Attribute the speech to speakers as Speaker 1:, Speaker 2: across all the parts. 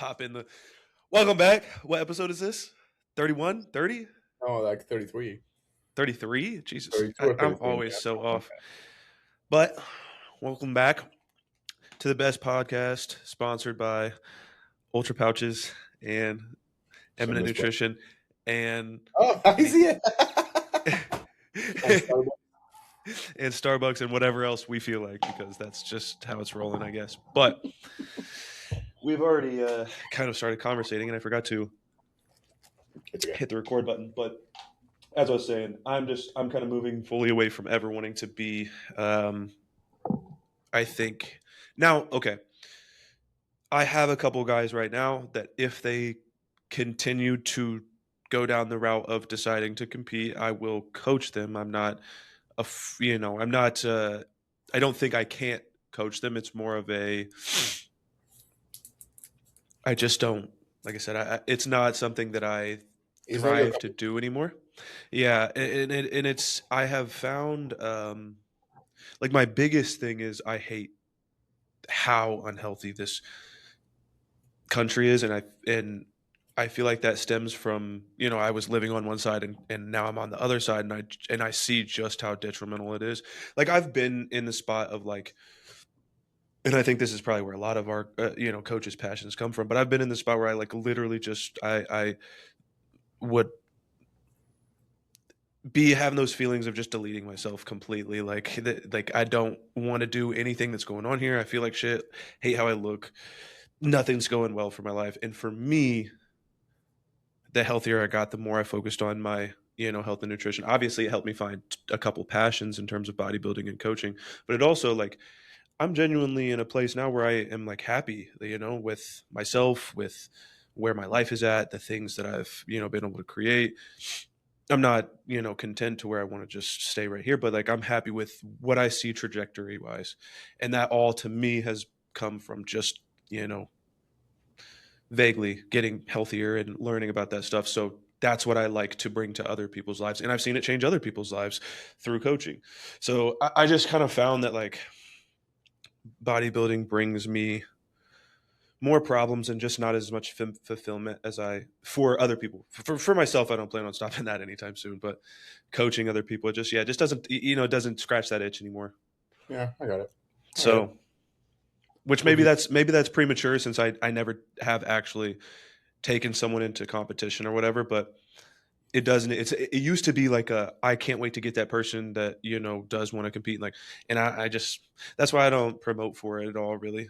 Speaker 1: Pop in the. Welcome back. What episode is this? 31? 30?
Speaker 2: Oh, like 33.
Speaker 1: 33? Jesus.
Speaker 2: 32 or
Speaker 1: I'm
Speaker 2: 33.
Speaker 1: always
Speaker 2: Yeah,
Speaker 1: so
Speaker 2: something like
Speaker 1: off. But welcome back to the best podcast sponsored by Ultra Pouches and
Speaker 2: that.
Speaker 1: Eminent
Speaker 2: Shameless plug.
Speaker 1: Nutrition and
Speaker 2: Oh, I
Speaker 1: any
Speaker 2: see it. And Starbucks.
Speaker 1: and Starbucks and whatever else we feel like because that's just how it's rolling, I guess. But we've already kind of started conversating and I forgot to
Speaker 2: It's okay.
Speaker 1: hit the record button. But as I was saying, I'm kind of moving fully away from ever wanting to be. I think now, okay, I have a couple guys right now that if they continue to go down the route of deciding to compete, I will coach them. I'm not I'm not. I don't think I can't coach them. It's more of a. I just don't. Like I said, it's not something that I
Speaker 2: It's not your
Speaker 1: thrive
Speaker 2: cup.
Speaker 1: to do anymore. Yeah, and it's I have found like my biggest thing is I hate how unhealthy this country is, and I feel like that stems from I was living on one side and now I'm on the other side, and I see just how detrimental it is. Like I've been in the spot of like, and I think this is probably where a lot of our coaches' passions come from. But I've been in the spot where I like literally just I would be having those feelings of just deleting myself completely. Like I don't want to do anything that's going on here. I feel like shit. Hate how I look. Nothing's going well for my life. And for me, the healthier I got, the more I focused on my health and nutrition. Obviously, it helped me find a couple passions in terms of bodybuilding and coaching. But it also like I'm genuinely in a place now where I am like happy, with myself, with where my life is at, the things that I've been able to create. I'm not, content to where I want to just stay right here, but like I'm happy with what I see trajectory wise. And that all to me has come from just, vaguely getting healthier and learning about that stuff. So that's what I like to bring to other people's lives. And I've seen it change other people's lives through coaching. So I just kind of found that like bodybuilding brings me more problems and just not as much fulfillment as I for other people. For myself, I don't plan on stopping that anytime soon. But coaching other people, it just doesn't it doesn't scratch that itch anymore.
Speaker 2: Yeah, I got it. I get it.
Speaker 1: So, which
Speaker 2: Would you?
Speaker 1: maybe that's premature since I never have actually taken someone into competition or whatever. But it doesn't. It used to be like a I can't wait to get that person that does want to compete and I just that's why I don't promote for it at all really.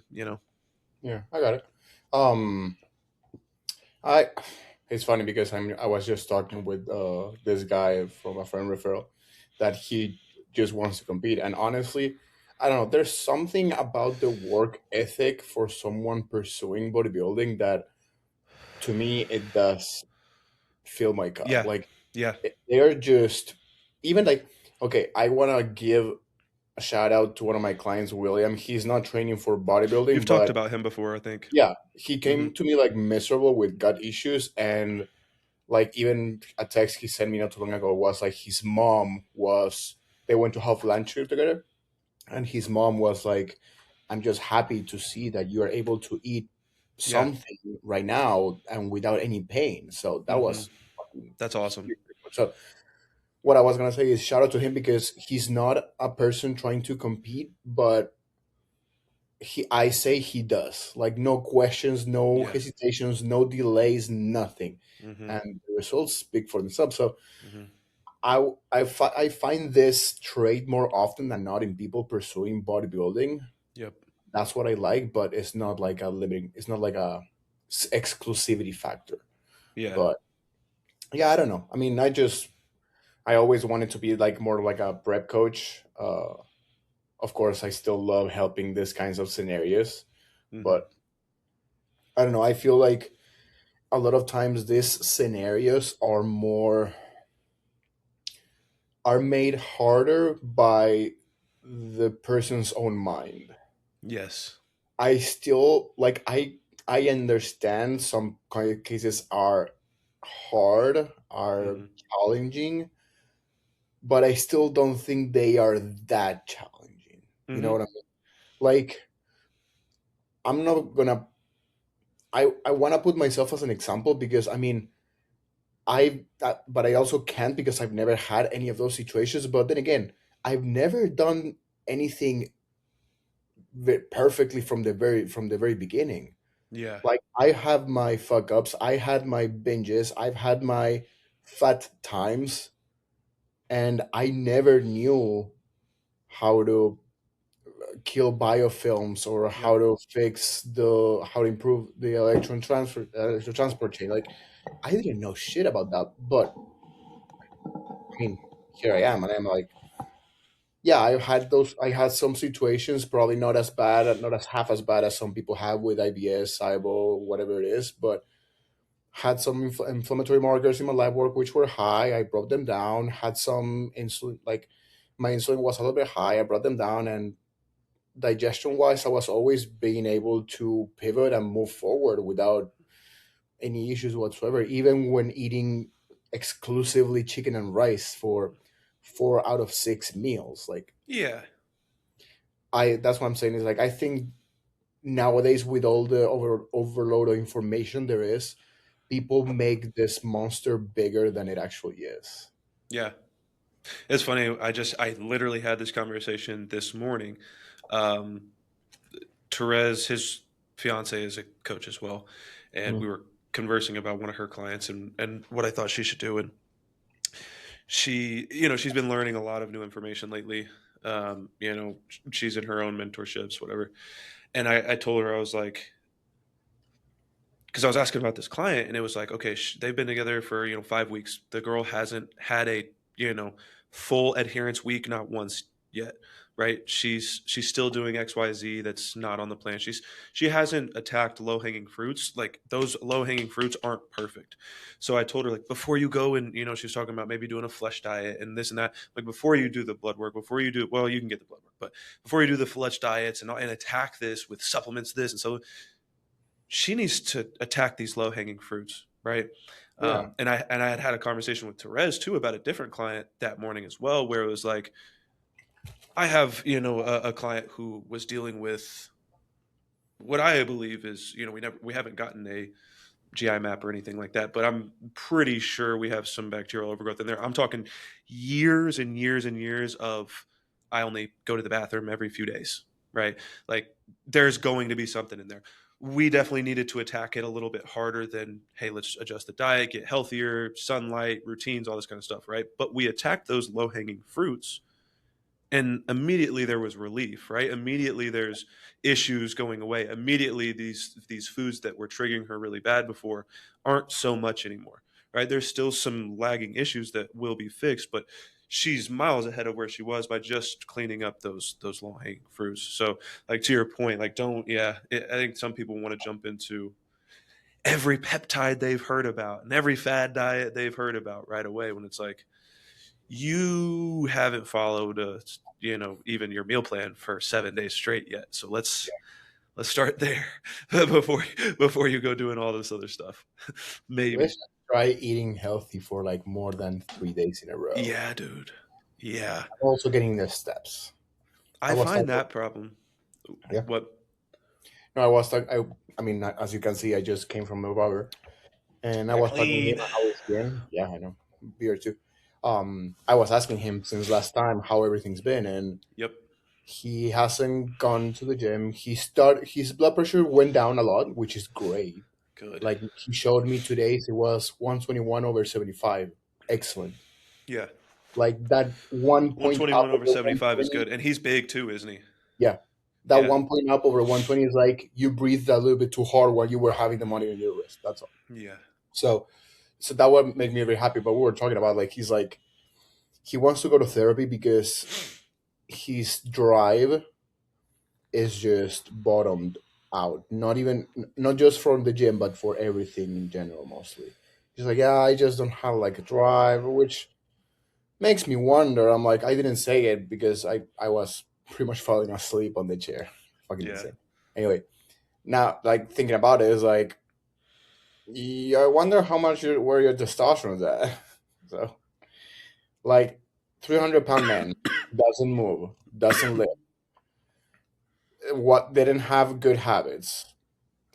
Speaker 2: Yeah, I got it. Um, I. It's funny because I was just talking with this guy from a friend referral that he just wants to compete, and honestly, I don't know. There's something about the work ethic for someone pursuing bodybuilding that, to me, it does fill my cup.
Speaker 1: Yeah,
Speaker 2: Like
Speaker 1: yeah.
Speaker 2: they're just even like okay. I want to give a shout out to one of my clients, William. He's not training for
Speaker 1: You've
Speaker 2: bodybuilding,
Speaker 1: talked
Speaker 2: but
Speaker 1: about him before, I think.
Speaker 2: yeah, he
Speaker 1: Hmm.
Speaker 2: came to me like miserable with gut issues, and like even a text he sent me not too long ago was like his mom was they went to have lunch together, and his mom was like, "I'm just happy to see that you are able to eat
Speaker 1: Yeah.
Speaker 2: something right now and without any pain." So that
Speaker 1: Hmm.
Speaker 2: was fucking
Speaker 1: That's awesome.
Speaker 2: huge. So what I was gonna say is shout out to him because he's not a person trying to compete, but I say he does. Like no questions, no
Speaker 1: Yeah.
Speaker 2: hesitations, no delays, nothing,
Speaker 1: Hmm.
Speaker 2: and the results speak for themselves. So
Speaker 1: Hmm.
Speaker 2: I find this trait more often than not in people pursuing bodybuilding.
Speaker 1: Yep.
Speaker 2: That's what I like, but it's not like a limiting. It's not like a exclusivity factor.
Speaker 1: Yeah.
Speaker 2: But yeah, I don't know. I mean, I always wanted to be like more like a prep coach. Of course, I still love helping these kinds of scenarios,
Speaker 1: Hmm.
Speaker 2: but I don't know. I feel like a lot of times these scenarios are made harder by the person's own mind.
Speaker 1: Yes.
Speaker 2: I still like I understand some cases are hard, are
Speaker 1: Hmm.
Speaker 2: challenging, but I still don't think they are that challenging. You know
Speaker 1: Hmm.
Speaker 2: what I mean? Like I'm not gonna I want to put myself as an example because I mean but I also can't because I've never had any of those situations. But then again, I've never done anything perfectly from the very beginning.
Speaker 1: Yeah.
Speaker 2: Like I have my fuck ups, I had my binges, I've had my fat times, and I never knew how to kill biofilms or
Speaker 1: Yep.
Speaker 2: how to fix the how to improve the electron transport chain. Like I didn't know shit about that, but I mean, here I am, and I'm like, yeah, I had some situations, probably not as bad, not as half as bad as some people have with IBS, SIBO, whatever it is, but had some inflammatory markers in my lab work which were high. I brought them down. Had some insulin, like my insulin was a little bit high. I brought them down, and digestion wise, I was always being able to pivot and move forward without any issues whatsoever, even when eating exclusively chicken and rice for 4 out of 6 meals. Like
Speaker 1: Yeah.
Speaker 2: I that's what I'm saying is like I think nowadays with all the overload of information there is, people make this monster bigger than it actually is.
Speaker 1: Yeah. It's funny. I literally had this conversation this morning. Um, Therese, his fiance, is a coach as well, and
Speaker 2: Mm.
Speaker 1: we were conversing about one of her clients and what I thought she should do. And she's been learning a lot of new information lately. She's in her own mentorships, whatever. And I told her, I was like, because I was asking about this client, and it was like, okay, they've been together for 5 weeks. The girl hasn't had a full adherence week, not once yet, right? She's still doing XYZ that's not on the plan. She hasn't attacked low hanging fruits. Like those low hanging fruits aren't perfect. So I told her, like, before you go, and she was talking about maybe doing a flesh diet and this and that. Like before you do the blood work, before you do, well, you can get the blood work, but before you do the flesh diets and attack this with supplements, this and so she needs to attack these low hanging fruits, right?
Speaker 2: Yeah.
Speaker 1: And I had a conversation with Therese too about a different client that morning as well, where it was like, I have a client who was dealing with what I believe is we haven't gotten a GI map or anything like that, but I'm pretty sure we have some bacterial overgrowth in there. I'm talking years and years and years of I only go to the bathroom every few days, right? Like there's going to be something in there. We definitely needed to attack it a little bit harder than, hey, let's adjust the diet, get healthier, sunlight, routines, all this kind of stuff, right? But we attacked those low hanging fruits and immediately there was relief, right? Immediately there's issues going away. Immediately these foods that were triggering her really bad before aren't so much anymore, right? There's still some lagging issues that will be fixed, but she's miles ahead of where she was by just cleaning up those low hanging fruits. So like to your point, like don't I think some people want to jump into every peptide they've heard about and every fad diet they've heard about right away when it's like you haven't followed even your meal plan for 7 days straight yet. So let's start there before you go doing all this other stuff.
Speaker 2: Let's
Speaker 1: Maybe.
Speaker 2: try eating healthy for like more than 3 days in a row.
Speaker 1: Yeah, dude. Yeah.
Speaker 2: I'm also getting the steps. I
Speaker 1: I
Speaker 2: was
Speaker 1: find
Speaker 2: talking,
Speaker 1: that problem.
Speaker 2: yeah.
Speaker 1: What?
Speaker 2: No, I was talking. I mean, as you can see, I just came from a barber, and I
Speaker 1: Yeah,
Speaker 2: was talking to him
Speaker 1: clean.
Speaker 2: how he's been. Yeah, I know, beer too. I was asking him since last time how everything's been, and
Speaker 1: Yep.
Speaker 2: he hasn't gone to the gym. His blood pressure went down a lot, which is great.
Speaker 1: Good.
Speaker 2: Like he showed me today, it was 121/75. Excellent.
Speaker 1: Yeah.
Speaker 2: Like that 1 point up
Speaker 1: 121 over
Speaker 2: over
Speaker 1: 75 is
Speaker 2: 120.
Speaker 1: good. And he's big too, isn't he?
Speaker 2: Yeah. That
Speaker 1: Yeah.
Speaker 2: 1 point up over 120 is like you breathed a little bit too hard while you were having the money on your wrist. That's all.
Speaker 1: Yeah.
Speaker 2: So so that would make me very happy. But we were talking about like he's like he wants to go to therapy because his drive is just bottomed out. Not just from the gym, but for everything in general mostly. He's like, yeah, I just don't have like a drive, which makes me wonder. I'm like, I didn't say it because I was pretty much falling asleep on the chair. Fucking
Speaker 1: Yeah.
Speaker 2: insane. Anyway, now like thinking about it is like, yeah, I wonder how much where your testosterone's at. So like, 300-pound man doesn't move, doesn't live. What didn't have good habits.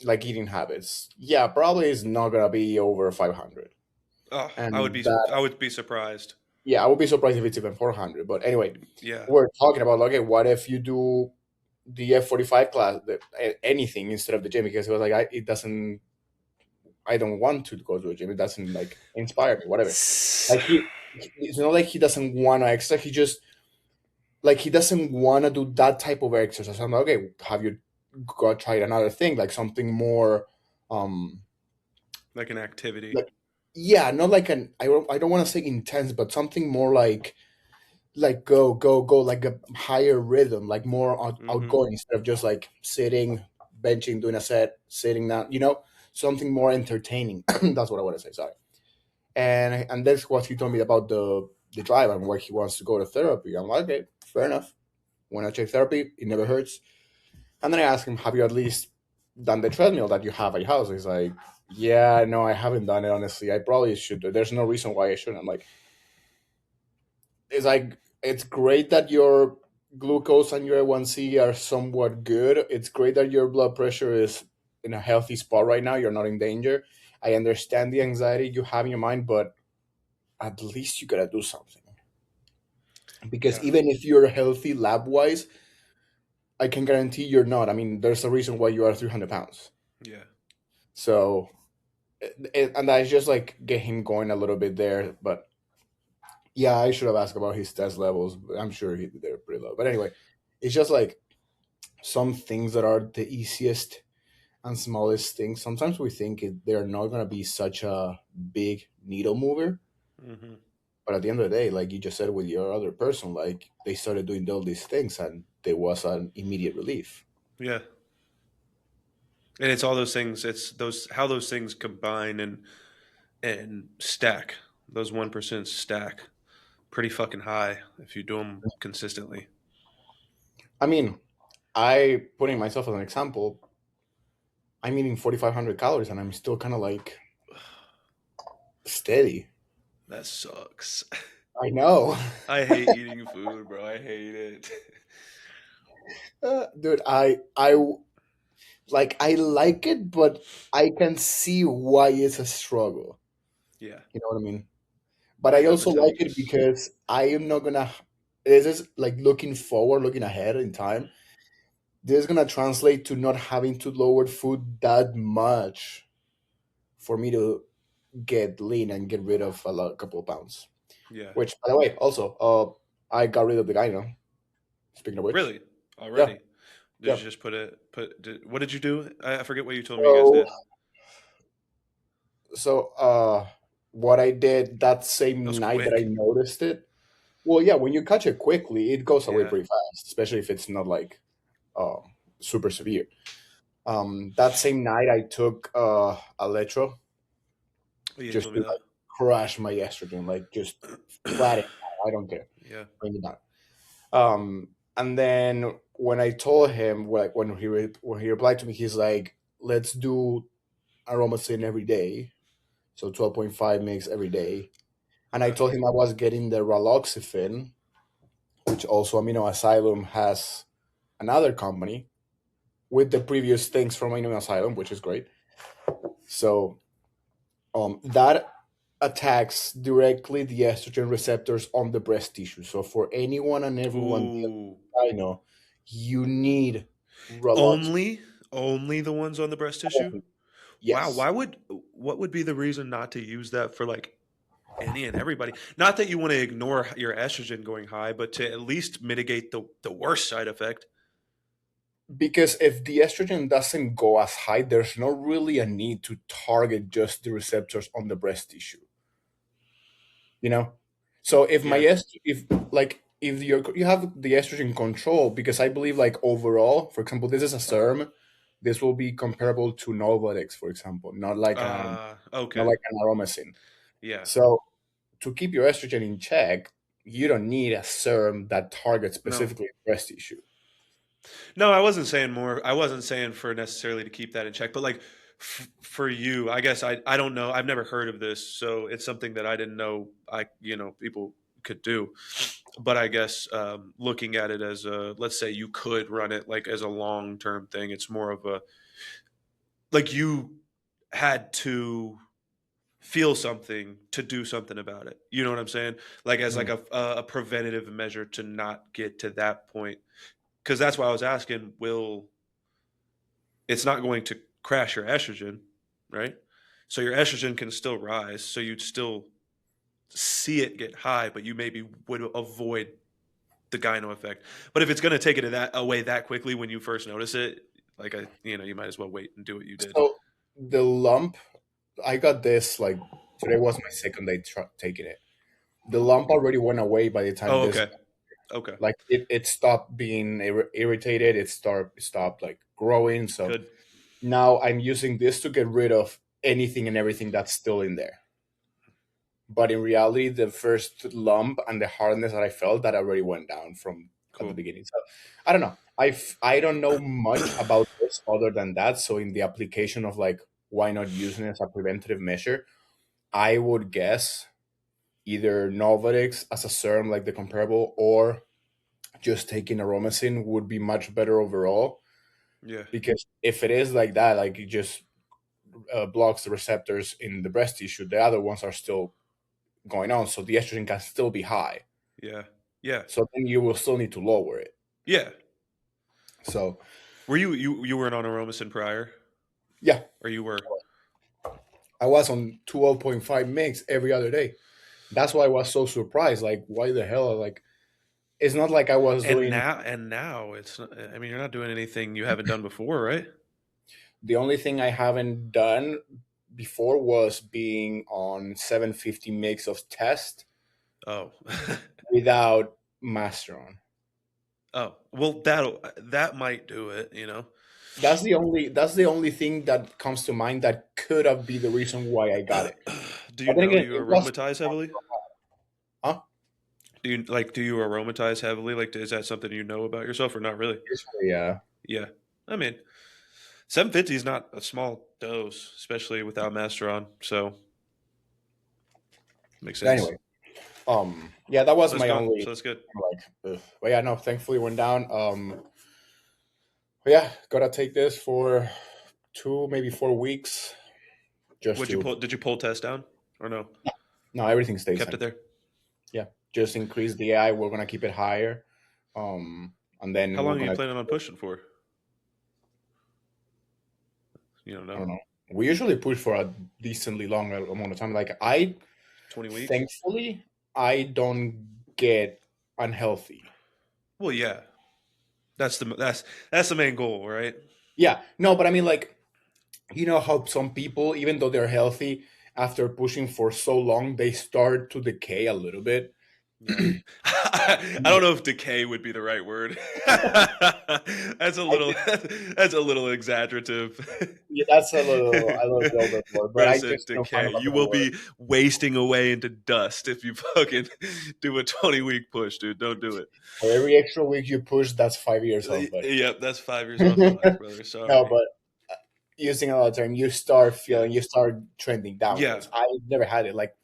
Speaker 2: like eating habits, yeah, probably is not gonna be over 500.
Speaker 1: Oh,
Speaker 2: And that,
Speaker 1: I would be surprised.
Speaker 2: yeah, I would be surprised if it's even 400. But anyway,
Speaker 1: Yeah.
Speaker 2: we're talking about, okay, what if you do the F45 class, anything instead of the gym? Because it was like, it doesn't, I don't want to go to the gym. It doesn't like inspire me, whatever. Like it's not like he doesn't want to exercise. He just, like, he doesn't want to do that type of exercise. I'm like, okay, have you got tried another thing, like something more, um,
Speaker 1: Like an activity.
Speaker 2: like, yeah, not like an, I don't want to say intense, but something more like go go go, like a higher rhythm, like more
Speaker 1: Mhm.
Speaker 2: outgoing, instead of just like sitting, benching, doing a set, sitting down, something more entertaining. That's what I want to say, sorry. And that's what he told me about the drive and where he wants to go to therapy. I'm like, okay, fair enough. When I check therapy, it never hurts. And then I asked him, have you at least done the treadmill that you have at your house? He's like, yeah, no, I haven't done it, honestly. I probably should do it. There's no reason why I shouldn't. I'm like, it's great that your glucose and your A1C are somewhat good. It's great that your blood pressure is in a healthy spot right now. You're not in danger. I understand the anxiety you have in your mind, but at least you gotta do something. Because
Speaker 1: Yeah.
Speaker 2: even if you're healthy lab wise, I can guarantee you're not. I mean, there's a reason why you are 300 pounds.
Speaker 1: Yeah.
Speaker 2: So, and I just like get him going a little bit there. But yeah, I should have asked about his test levels. But I'm sure they're pretty low. But anyway, it's just like some things that are the easiest and smallest things. Sometimes we think they're not going to be such a big needle mover.
Speaker 1: Mhm.
Speaker 2: But at the end of the day, like you just said with your other person, like they started doing all these things and there was an immediate relief.
Speaker 1: Yeah. And it's all those things. It's those how those things combine and stack. Those 1% stack pretty fucking high if you do them consistently.
Speaker 2: I mean, I putting myself as an example, I'm eating 4,500 calories and I'm still kind of like steady.
Speaker 1: That sucks.
Speaker 2: I know.
Speaker 1: I hate eating food, bro. I hate it.
Speaker 2: Dude, I like it, but I can see why it's a struggle.
Speaker 1: Yeah.
Speaker 2: You know what I mean? But
Speaker 1: My
Speaker 2: I also like
Speaker 1: appetite
Speaker 2: it
Speaker 1: just
Speaker 2: because I am not gonna. This is like looking forward, looking ahead in time. This is gonna translate to not having to lower food that much for me to get lean and get rid of couple of pounds.
Speaker 1: yeah.
Speaker 2: Which, by the way, also, I got rid of the gyno. Speaking of which,
Speaker 1: Really?
Speaker 2: yeah,
Speaker 1: Already? Did
Speaker 2: yeah.
Speaker 1: you just what did you do? I forget what you told me you guys
Speaker 2: So,
Speaker 1: did.
Speaker 2: so what I did that
Speaker 1: That was
Speaker 2: same night that I
Speaker 1: quick.
Speaker 2: noticed it. Well, yeah, when you catch it quickly, it goes away
Speaker 1: Yeah.
Speaker 2: pretty fast, especially if it's not like um, super severe. That same night, I took electro
Speaker 1: Oh, yeah, you
Speaker 2: just
Speaker 1: told
Speaker 2: to
Speaker 1: me
Speaker 2: like
Speaker 1: that.
Speaker 2: crash my estrogen, like just flat it out. I don't care,
Speaker 1: Yeah.
Speaker 2: bring it down. And then when I told him, like when he replied to me, he's like, "Let's do aromasin every day, so 12.5 mgs every day." And I
Speaker 1: Okay.
Speaker 2: told him I was getting the raloxifene, which also Amino Asylum has another company with the previous things from Amino Asylum, which is great. So that attacks directly the estrogen receptors on the breast tissue. So for anyone and everyone
Speaker 1: Ooh.
Speaker 2: I know, you need Raloxifene.
Speaker 1: Only the ones on the breast tissue? Wow,
Speaker 2: Yes,
Speaker 1: what would be the reason not to use that for like any and everybody? Not that you want to ignore your estrogen going high, but to at least mitigate the worst side effect.
Speaker 2: because if the estrogen doesn't go as high, there's not really a need to target just the receptors on the breast tissue. You know, so if my
Speaker 1: Yeah.
Speaker 2: if like if you have the estrogen control, because I believe like overall, for example, this is a serum, this will be comparable to Novartis, for example, not
Speaker 1: Okay.
Speaker 2: like an aromasin.
Speaker 1: Yeah.
Speaker 2: So to keep your estrogen in check, you don't need a serum that targets
Speaker 1: No.
Speaker 2: specifically breast tissue.
Speaker 1: No, I wasn't saying more. I wasn't saying for necessarily to keep that in check, but like for you, I guess I don't know. I've never heard of this, so it's something that I didn't know. People could do, but I guess looking at it as a let's say you could run it like as a long term thing. It's more of a like you had to feel something to do something about it. You know what I'm saying? Like as like
Speaker 2: Mm.
Speaker 1: a preventative measure to not get to that point. Because that's why I was asking, will it's not going to crash your estrogen, right? So your estrogen can still rise. So you'd still see it get high, but you maybe would avoid the gyno effect. But if it's going to take it to that away that quickly when you first notice it, like you might as well wait and do what you did.
Speaker 2: So the lump, I got this like today was my second day taking it. The lump already went away by the time
Speaker 1: Oh,
Speaker 2: this,
Speaker 1: okay, okay,
Speaker 2: like it stopped being irritated. It stopped like growing. So
Speaker 1: good.
Speaker 2: now I'm using this to get rid of anything and everything that's still in there. But in reality, the first lump and the hardness that I felt that already went down from at the
Speaker 1: Cool.
Speaker 2: beginning. So I don't know. I don't know much about this other than that. So in the application of like why not using it as a preventative measure, I would guess either Novartis as a serum like the comparable or just taking aromacin would be much better overall.
Speaker 1: Yeah,
Speaker 2: Because if it is like that, like it just blocks the receptors in the breast tissue, the other ones are still going on, so the estrogen can still be high.
Speaker 1: yeah, yeah,
Speaker 2: So then you will still need to lower it.
Speaker 1: yeah.
Speaker 2: So
Speaker 1: Were you weren't on Aromacin prior,
Speaker 2: yeah,
Speaker 1: or you were?
Speaker 2: I was on 12.5 mgs every other day. That's why I was so surprised. Like, why the hell? Like, it's not like I was doing.
Speaker 1: And now it's. I mean, you're not doing anything you haven't done before, right?
Speaker 2: The only thing I haven't done before was being on 750 mgs of test
Speaker 1: Oh,
Speaker 2: without masteron.
Speaker 1: oh. Well, that might do it. You know.
Speaker 2: That's the only thing that comes to mind that could have been the reason why I got it.
Speaker 1: Do you
Speaker 2: But then
Speaker 1: know
Speaker 2: again,
Speaker 1: you
Speaker 2: it was,
Speaker 1: aromatize heavily?
Speaker 2: huh?
Speaker 1: Do you aromatize heavily? Like, is that something you know about yourself, or not really?
Speaker 2: Yeah.
Speaker 1: Yeah. I mean, 750 is not a small dose, especially without Masteron. So makes sense.
Speaker 2: Anyway, yeah, that was
Speaker 1: So it's
Speaker 2: my
Speaker 1: gone.
Speaker 2: only
Speaker 1: So that's good.
Speaker 2: like. But yeah, no, thankfully went down. But yeah, gotta take this for 2, maybe 4 weeks, just
Speaker 1: Would you
Speaker 2: to.
Speaker 1: pull? Did you pull test down or no?
Speaker 2: No, everything stays
Speaker 1: Kept it
Speaker 2: same.
Speaker 1: there.
Speaker 2: Yeah, just increase the AI. We're gonna keep it higher, and
Speaker 1: How
Speaker 2: then we're
Speaker 1: long are you
Speaker 2: gonna.
Speaker 1: planning on pushing for? You don't
Speaker 2: I
Speaker 1: know.
Speaker 2: don't know. We usually push for a decently long amount of time. Like I,
Speaker 1: 20 weeks.
Speaker 2: thankfully, I don't get unhealthy.
Speaker 1: Well, yeah. That's the main goal, right?
Speaker 2: Yeah, no, but I mean, like, you know how some people, even though they're healthy, after pushing for so long, they start to decay a little bit.
Speaker 1: Yeah. I don't know if decay would be the right word. That's a
Speaker 2: I
Speaker 1: little
Speaker 2: just,
Speaker 1: that's a little exaggerative.
Speaker 2: yeah, that's a little bit overboard, but
Speaker 1: Where I
Speaker 2: I
Speaker 1: said
Speaker 2: just don't find
Speaker 1: decay.
Speaker 2: about
Speaker 1: You
Speaker 2: the
Speaker 1: will
Speaker 2: word.
Speaker 1: be wasting away into dust if you fucking do a 20-week push, dude. Don't do it.
Speaker 2: For every extra week you push, that's 5 years off, buddy.
Speaker 1: Yep, that's 5 years off of life, brother.
Speaker 2: No,
Speaker 1: Sorry.
Speaker 2: but using another term,
Speaker 1: Yeah.
Speaker 2: you start trending
Speaker 1: Yeah,
Speaker 2: downwards. I never had it. Like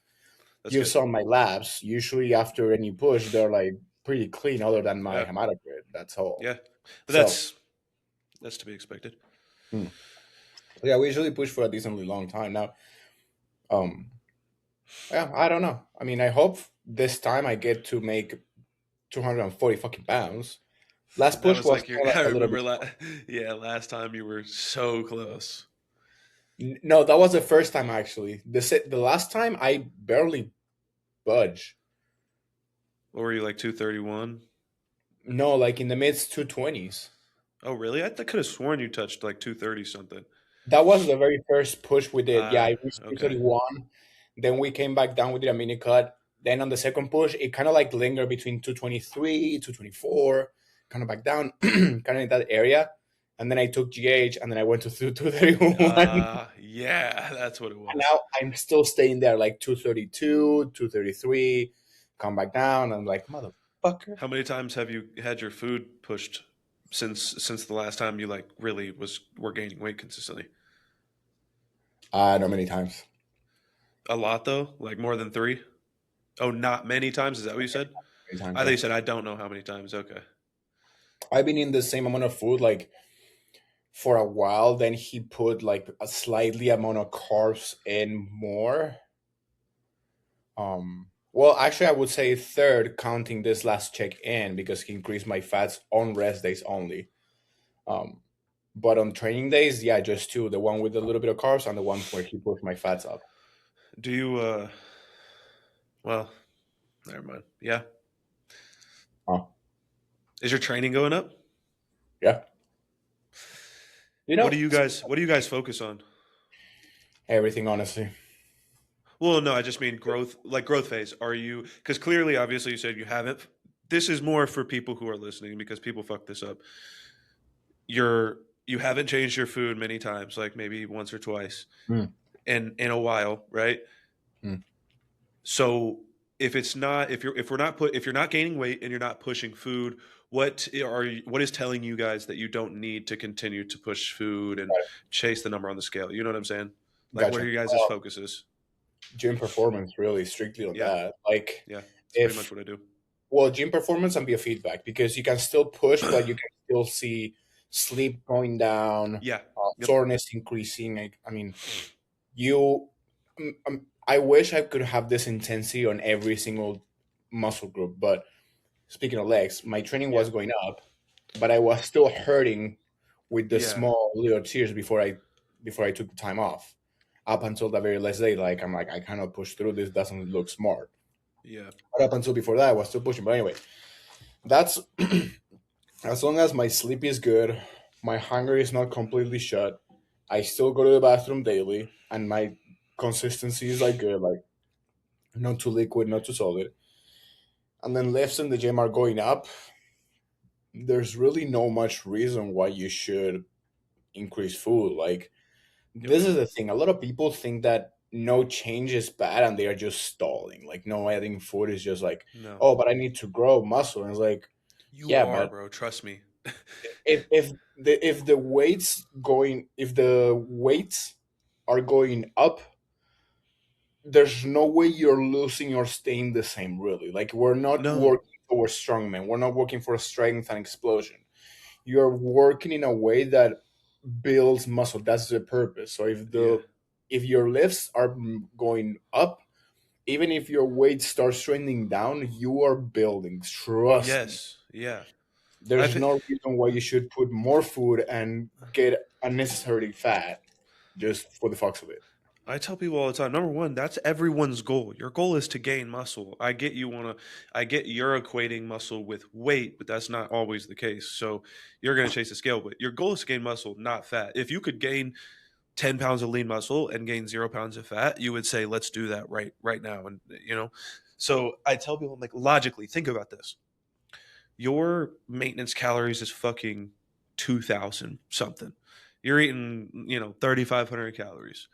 Speaker 1: that's
Speaker 2: you
Speaker 1: good.
Speaker 2: saw my labs, usually after any push, they're like pretty clean, other than my
Speaker 1: Yeah.
Speaker 2: hematocrit. That's all.
Speaker 1: Yeah. But
Speaker 2: So,
Speaker 1: that's to be expected.
Speaker 2: hmm. Yeah, we usually push for a decently long time now. Um, yeah, I don't know. I mean, I hope this time I get to make 240 fucking pounds. Last
Speaker 1: That
Speaker 2: push
Speaker 1: was
Speaker 2: was
Speaker 1: like
Speaker 2: kind
Speaker 1: your
Speaker 2: of like
Speaker 1: I
Speaker 2: a little
Speaker 1: remember
Speaker 2: bit.
Speaker 1: yeah, last time you were so close.
Speaker 2: No, that was the first time actually. The last time I barely budge.
Speaker 1: What were you like 231?
Speaker 2: No, like in the mid 220s.
Speaker 1: Oh, really? I could have sworn you touched like 230 something.
Speaker 2: That was the very first push we did. Yeah, I reached
Speaker 1: Okay.
Speaker 2: 231. Then we came back down. We did a mini cut. Then on the second push, it kind of like lingered between 223, 224, kind of back down, kind of in that area. And then I took GH and then I went to 231. And
Speaker 1: Yeah, that's what it was.
Speaker 2: now I'm still staying there like 232, 233, come back down. I'm like, motherfucker.
Speaker 1: How many times have you had your food pushed since the last time you like really were gaining weight consistently?
Speaker 2: Not many times.
Speaker 1: A lot though, like more than 3. Oh, not many times. Is that what you said?
Speaker 2: Many times,
Speaker 1: I thought
Speaker 2: yeah.
Speaker 1: you said I don't know how many times. Okay.
Speaker 2: I've been in the same amount of food like for a while. Then he put like a slightly amount of carbs in more. Well, actually, I would say third, counting this last check in because he increased my fats on rest days only. Um, but on training days, yeah, just two. The one with a little bit of carbs and the one where he pushed my fats up.
Speaker 1: Do you well, never mind. Yeah.
Speaker 2: Huh.
Speaker 1: Is your training going up?
Speaker 2: Yeah. You know,
Speaker 1: What do you guys focus on?
Speaker 2: everything, honestly.
Speaker 1: Well, no, I just mean growth, like growth phase. Are you, because clearly, obviously, you said you haven't. This is more for people who are listening because people fuck this up. You're, you haven't changed your food many times, like maybe once or twice
Speaker 2: Mm.
Speaker 1: in a while, right?
Speaker 2: Mm.
Speaker 1: So if it's not, if we're not if you're not gaining weight and you're not pushing food, what is telling you guys that you don't need to continue to push food and chase the number on the scale? You know what I'm saying? Like, what are
Speaker 2: Gotcha.
Speaker 1: your guys' focuses?
Speaker 2: Gym performance, really strictly on
Speaker 1: Yeah,
Speaker 2: that. Like,
Speaker 1: yeah, it's pretty much
Speaker 2: if
Speaker 1: what I do.
Speaker 2: well, gym performance and biofeedback because you can still push, but you can still see sleep going down,
Speaker 1: Yeah. Yep.
Speaker 2: soreness increasing. I mean, you. I wish I could have this intensity on every single muscle group, but speaking of legs, my training
Speaker 1: Yeah.
Speaker 2: was going up, but I was still hurting with the
Speaker 1: Yeah.
Speaker 2: small little tears before I took the time off. Up until the very last day, like I'm like I cannot push through. This doesn't look smart.
Speaker 1: Yeah.
Speaker 2: But up until before that, I was still pushing. But anyway, that's as long as my sleep is good, my hunger is not completely shut. I still go to the bathroom daily, and my consistency is like good, like not too liquid, not too solid. And then lifts in the gym are going up. There's really no much reason why you should increase food. Like
Speaker 1: Yep.
Speaker 2: this is the thing. A lot of people think that no change is bad and they are just stalling. Like no adding food is just like,
Speaker 1: No.
Speaker 2: oh, but I need to grow muscle. And it's like,
Speaker 1: You
Speaker 2: yeah,
Speaker 1: are,
Speaker 2: but
Speaker 1: bro. Trust me.
Speaker 2: if the weights are going up, there's no way you're losing or staying the same. Really, like we're not
Speaker 1: No.
Speaker 2: working for strongman. We're not working for strength and explosion. You're working in a way that builds muscle. That's the purpose. So
Speaker 1: Yeah.
Speaker 2: if your lifts are going up, even if your weight starts trending down, you are building. Trust me.
Speaker 1: Yes. Yeah.
Speaker 2: There's
Speaker 1: I've
Speaker 2: no reason why you should put more food and get unnecessarily fat just for the fucks of it.
Speaker 1: I tell people all the time, number one, that's everyone's goal. Your goal is to gain muscle. I get you're equating muscle with weight, but that's not always the case. So you're gonna chase the scale, but your goal is to gain muscle, not fat. If you could gain 10 pounds of lean muscle and gain 0 pounds of fat, you would say, let's do that right now. And so I tell people, I'm like, logically, think about this. Your maintenance calories is fucking 2,000 something. You're eating, 3,500 calories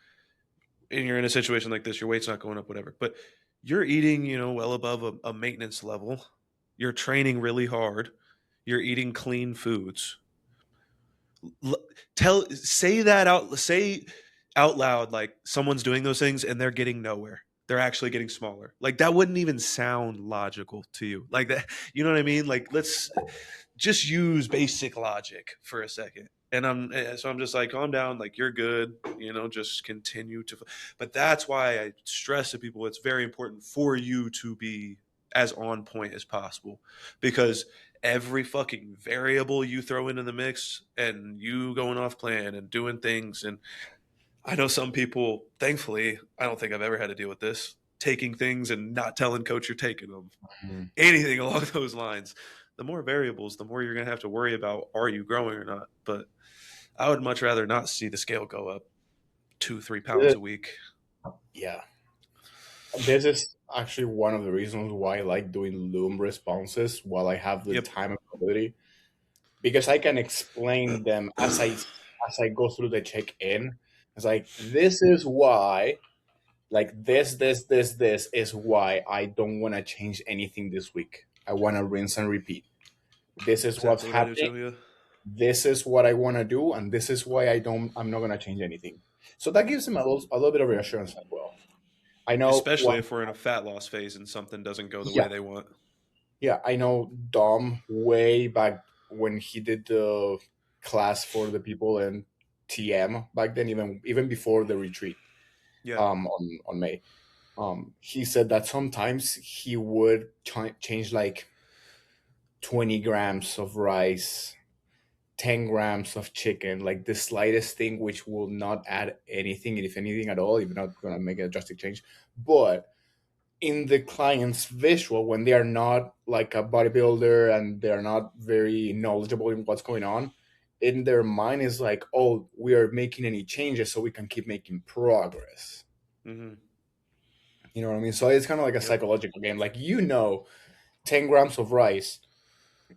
Speaker 1: and you're in a situation like this, your weight's not going up, whatever. But you're eating, well above a maintenance level. You're training really hard. You're eating clean foods. Say out loud like someone's doing those things and they're getting nowhere. They're actually getting smaller. Like that wouldn't even sound logical to you. Like that, you know what I mean? Like let's just use basic logic for a second. And I'm just like, calm down, like you're good, just continue to. But that's why I stress to people it's very important for you to be as on point as possible, because every fucking variable you throw into the mix and you going off plan and doing things, and I know some people, thankfully, I don't think I've ever had to deal with this, taking things and not telling coach you're taking them,
Speaker 2: Mhm.
Speaker 1: anything along those lines. The more variables, the more you're going to have to worry about are you growing or not. But I would much rather not see the scale go up 2-3 pounds a week.
Speaker 2: Yeah. This is actually one of the reasons why I like doing Loom responses while I have the
Speaker 1: Yep.
Speaker 2: time and ability because I can explain them as I go through the check in. It's like this is why, like this is why I don't want to change anything this week. I want to rinse and repeat. This is what's
Speaker 1: Exactly what I do
Speaker 2: happening.
Speaker 1: too. Yeah.
Speaker 2: This is what I want to do, and this is why I'm not gonna change anything. So that gives them a little bit of reassurance as well. I know
Speaker 1: Especially
Speaker 2: what.
Speaker 1: if we're in a fat loss phase and something doesn't go the way
Speaker 2: Yeah,
Speaker 1: they want.
Speaker 2: yeah, I know Dom way back when he did the class for the people in TM back then, even before the retreat,
Speaker 1: Yeah.
Speaker 2: on May. He said that sometimes he would change like 20 grams of rice, 10 grams of chicken, like the slightest thing, which will not add anything, if anything at all, if not going to make a drastic change. But in the client's visual, when they are not like a bodybuilder and they're not very knowledgeable in what's going on, in their mind is like, oh, we are making any changes so we can keep making progress.
Speaker 1: Mm-hmm.
Speaker 2: You know what I mean? So it's kind of like a
Speaker 1: Yep.
Speaker 2: psychological game. Like, 10 grams of rice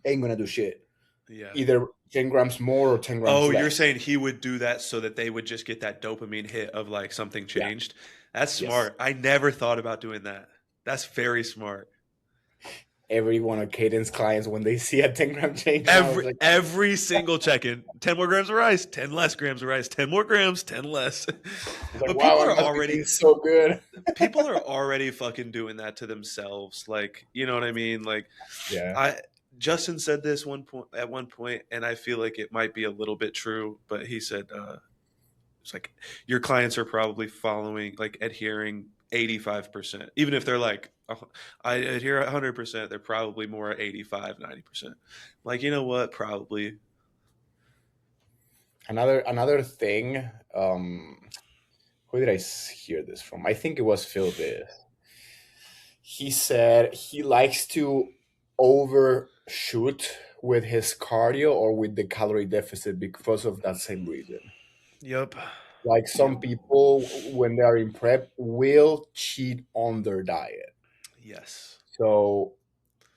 Speaker 2: ain't gonna do shit.
Speaker 1: Yeah.
Speaker 2: Either 10 grams more or 10 grams
Speaker 1: Oh, you're
Speaker 2: less.
Speaker 1: saying he would do that so that they would just get that dopamine hit of like something
Speaker 2: Yeah.
Speaker 1: changed? That's
Speaker 2: Yes.
Speaker 1: smart. I never thought about doing that. That's very smart.
Speaker 2: Every one of Caden's clients, when they see a 10-gram change, I was like,
Speaker 1: Every single check-in, 10 more grams of rice, 10 less grams of rice, 10 more grams, 10 less. But
Speaker 2: wow, I must be doing so good.
Speaker 1: people are already fucking doing that to themselves. Like, you know what I mean? Like,
Speaker 2: Yeah.
Speaker 1: Justin said this at one point, and I feel like it might be a little bit true, but he said, it's like your clients are probably adhering 85%. Even if they're like, oh, I adhere 100%, they're probably more at 85, 90%. Like, you know what? Probably.
Speaker 2: Another thing, who did I hear this from? I think it was Phil Biff. He said he likes to overshoot with his cardio or with the calorie deficit because of that same reason.
Speaker 1: Yep.
Speaker 2: Like, some people, when they are in prep, will cheat on their diet.
Speaker 1: Yes.
Speaker 2: So,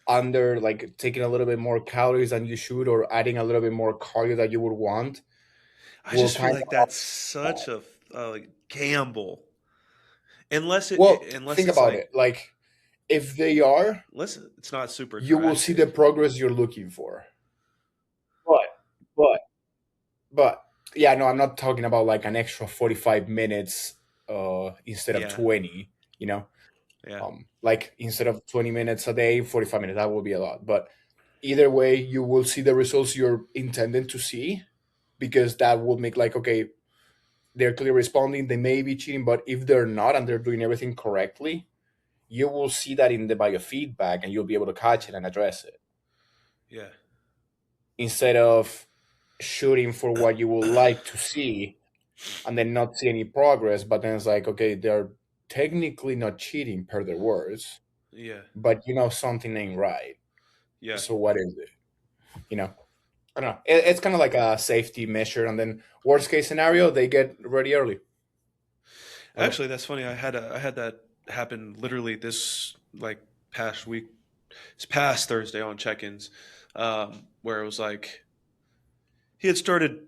Speaker 2: under, like, taking a little bit more calories than you should, or adding a little bit more cardio that you would want,
Speaker 1: I
Speaker 2: will
Speaker 1: just feel
Speaker 2: kind
Speaker 1: like
Speaker 2: of
Speaker 1: that's such a gamble. Unless
Speaker 2: think
Speaker 1: it's
Speaker 2: about
Speaker 1: like,
Speaker 2: it. Like, if they are,
Speaker 1: listen, it's not super
Speaker 2: you will see the
Speaker 1: drastic.
Speaker 2: progress you're looking for. But, but, but, yeah, no, I'm not talking about like an extra 45 minutes instead of
Speaker 1: Yeah.
Speaker 2: 20, you know?
Speaker 1: Yeah.
Speaker 2: Like, instead of 20 minutes a day, 45 minutes, that will be a lot. But either way, you will see the results you're intending to see, because that will make, like, okay, they're clearly responding. They may be cheating, but if they're not and they're doing everything correctly, you will see that in the biofeedback and you'll be able to catch it and address it.
Speaker 1: Yeah.
Speaker 2: Instead of shooting for what you would like to see and then not see any progress, but then it's like, okay, they're technically not cheating per their words,
Speaker 1: Yeah.
Speaker 2: but something ain't right.
Speaker 1: Yeah.
Speaker 2: So what is it? I don't know. It's kind of like a safety measure, and then worst case scenario, they get ready early.
Speaker 1: Actually, that's funny. I had that happen literally this past week. It's past Thursday on check-ins, where it was like he had started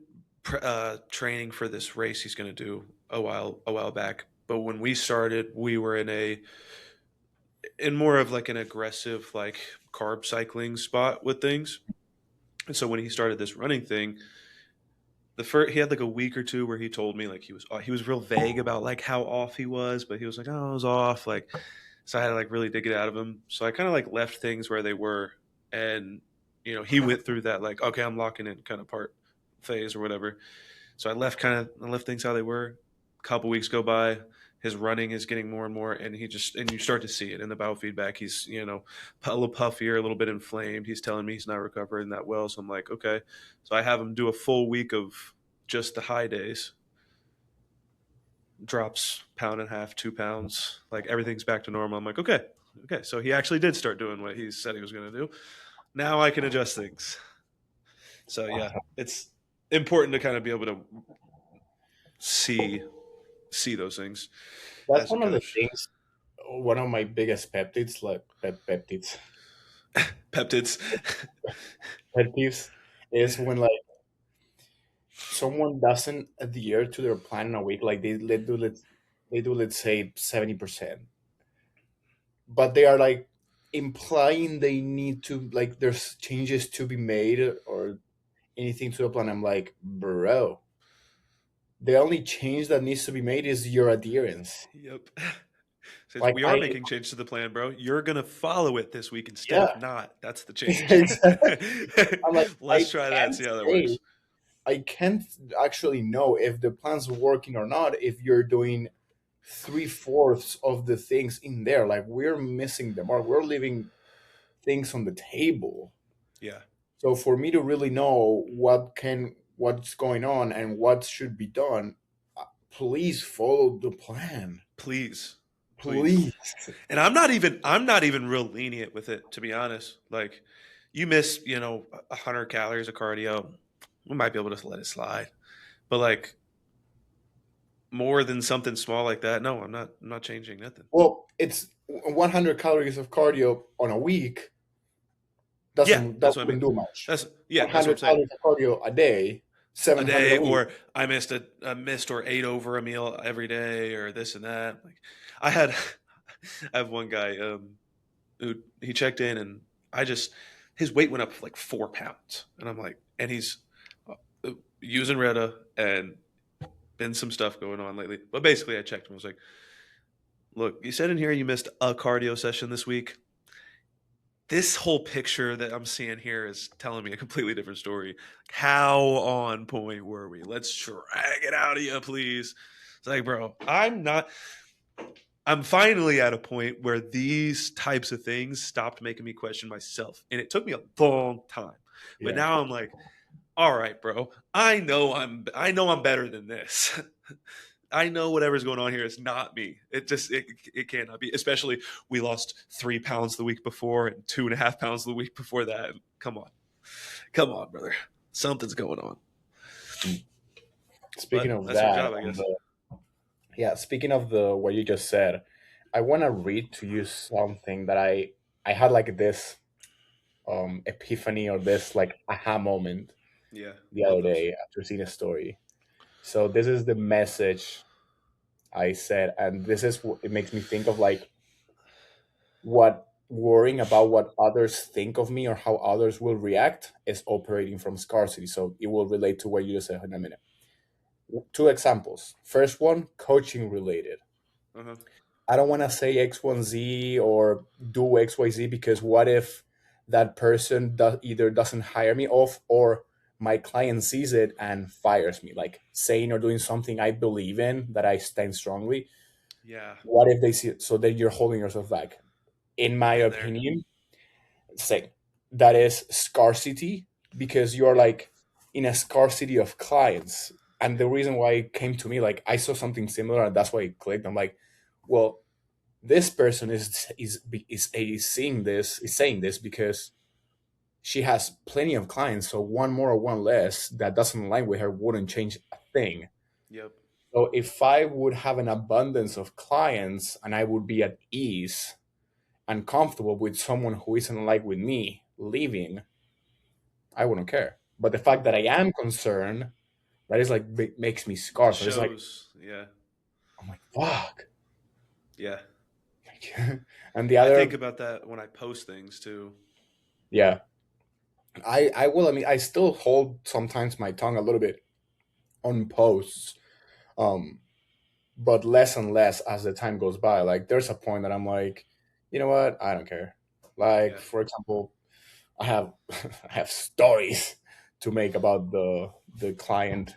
Speaker 1: training for this race he's going to do a while back. But when we started, we were in more of like an aggressive like carb cycling spot with things. And so when he started this running thing, he had like a week or two where he told me like he was real vague about like how off he was, but he was like, oh, I was off, like, so I had to like really dig it out of him. So I kind of like left things where they were, and he went through that like, okay, I'm locking in kind of part phase or whatever. So I left things how they were. A couple weeks go by, his running is getting more and more, and you start to see it in the biofeedback. He's a little puffier, a little bit inflamed. He's telling me he's not recovering that well. So I'm like, okay. So I have him do a full week of just the high days. Drops pound and a half, 2 pounds, like everything's back to normal. I'm like, okay. So he actually did start doing what he said he was going to do. Now I can adjust things. So yeah, it's important to kind of be able to see those things
Speaker 2: That's
Speaker 1: as a
Speaker 2: one of the
Speaker 1: coach.
Speaker 2: things. One of my biggest peptides, like peptides,
Speaker 1: Peptids.
Speaker 2: pet peeves, is when, like, someone doesn't adhere to their plan in a week. Like, they do, let's say, 70%, but they are like implying they need to, like, there's changes to be made or anything to the plan. I'm like, bro, the only change that needs to be made is your adherence.
Speaker 1: Yep. Says
Speaker 2: Like,
Speaker 1: we are making changes to the plan, bro. You're gonna follow it this week instead
Speaker 2: yeah.
Speaker 1: of not. That's the change.
Speaker 2: Exactly. I'm like, I
Speaker 1: Let's try that and
Speaker 2: can't
Speaker 1: see how that
Speaker 2: say
Speaker 1: works.
Speaker 2: I can't actually know if the plan's working or not if you're doing 3/4 of the things in there. Like we're missing the mark. We're leaving things on the table.
Speaker 1: Yeah.
Speaker 2: So for me to really know what's going on and what should be done, please follow the plan.
Speaker 1: Please. Please.
Speaker 2: Please.
Speaker 1: And I'm not even real lenient with it, to be honest. Like, you miss, 100 calories of cardio, we might be able to let it slide. But like more than something small like that, no, I'm not changing nothing.
Speaker 2: Well, it's 100 calories of cardio on a week
Speaker 1: Yeah,
Speaker 2: that
Speaker 1: that's what I mean.
Speaker 2: wouldn't do much.
Speaker 1: That's what I'm
Speaker 2: 100
Speaker 1: saying.
Speaker 2: calories of cardio a day,
Speaker 1: A
Speaker 2: 700
Speaker 1: day,
Speaker 2: a week.
Speaker 1: or I missed or ate over a meal every day, or this and that. Like, I had, I have one guy who he checked in, and his weight went up like 4 pounds, and I'm like, and he's using Retta and been some stuff going on lately. But basically, I checked him. I was like, look, you said in here you missed a cardio session this week. This whole picture that I'm seeing here is telling me a completely different story. How on point were we? Let's drag it out of you, please. It's like, bro, I'm finally at a point where these types of things stopped making me question myself. And it took me a long time. But
Speaker 2: Yeah.
Speaker 1: now I'm like, all right, bro, I know I'm better than this. I know whatever's going on here is not me. It cannot be. Especially we lost 3 pounds the week before and 2.5 pounds the week before that. Come on, brother. Something's going on.
Speaker 2: Speaking
Speaker 1: But
Speaker 2: of
Speaker 1: that's our
Speaker 2: that,
Speaker 1: job, I guess.
Speaker 2: speaking of the what you just said, I want to read to you something that I had like this epiphany or this like aha moment
Speaker 1: Yeah,
Speaker 2: the
Speaker 1: love
Speaker 2: other
Speaker 1: those.
Speaker 2: day after seeing a story. So this is the message I said, and this is what it makes me think of like what worrying about what others think of me or how others will react is operating from scarcity. So it will relate to what you just said in a minute. Two examples. First one, coaching related.
Speaker 1: Uh-huh.
Speaker 2: I don't want to say X1Z or do XYZ because what if that person either doesn't hire me off or my client sees it and fires me, like saying or doing something I believe in that I stand strongly.
Speaker 1: Yeah,
Speaker 2: What if they see it? So then you're holding yourself back. In my
Speaker 1: been there.
Speaker 2: opinion, say that is scarcity because you're like in a scarcity of clients. And the reason why it came to me, like I saw something similar and that's why it clicked. I'm like, well, this person is saying this because she has plenty of clients, so one more or one less that doesn't align with her wouldn't change a thing.
Speaker 1: Yep.
Speaker 2: So if I would have an abundance of clients and I would be at ease and comfortable with someone who isn't like with me leaving, I wouldn't care. But the fact that I am concerned, that is like makes me
Speaker 1: It
Speaker 2: scarce. So it's like
Speaker 1: shows. Yeah.
Speaker 2: I'm like fuck.
Speaker 1: Yeah.
Speaker 2: And the
Speaker 1: I think
Speaker 2: other,
Speaker 1: about that when I post things too.
Speaker 2: yeah, I will. I mean, I still hold sometimes my tongue a little bit on posts, um, but less and less as the time goes by. Like, there's a point that I'm like, you know what? I don't care. Like,
Speaker 1: Yeah.
Speaker 2: for example, I have I have stories to make about the client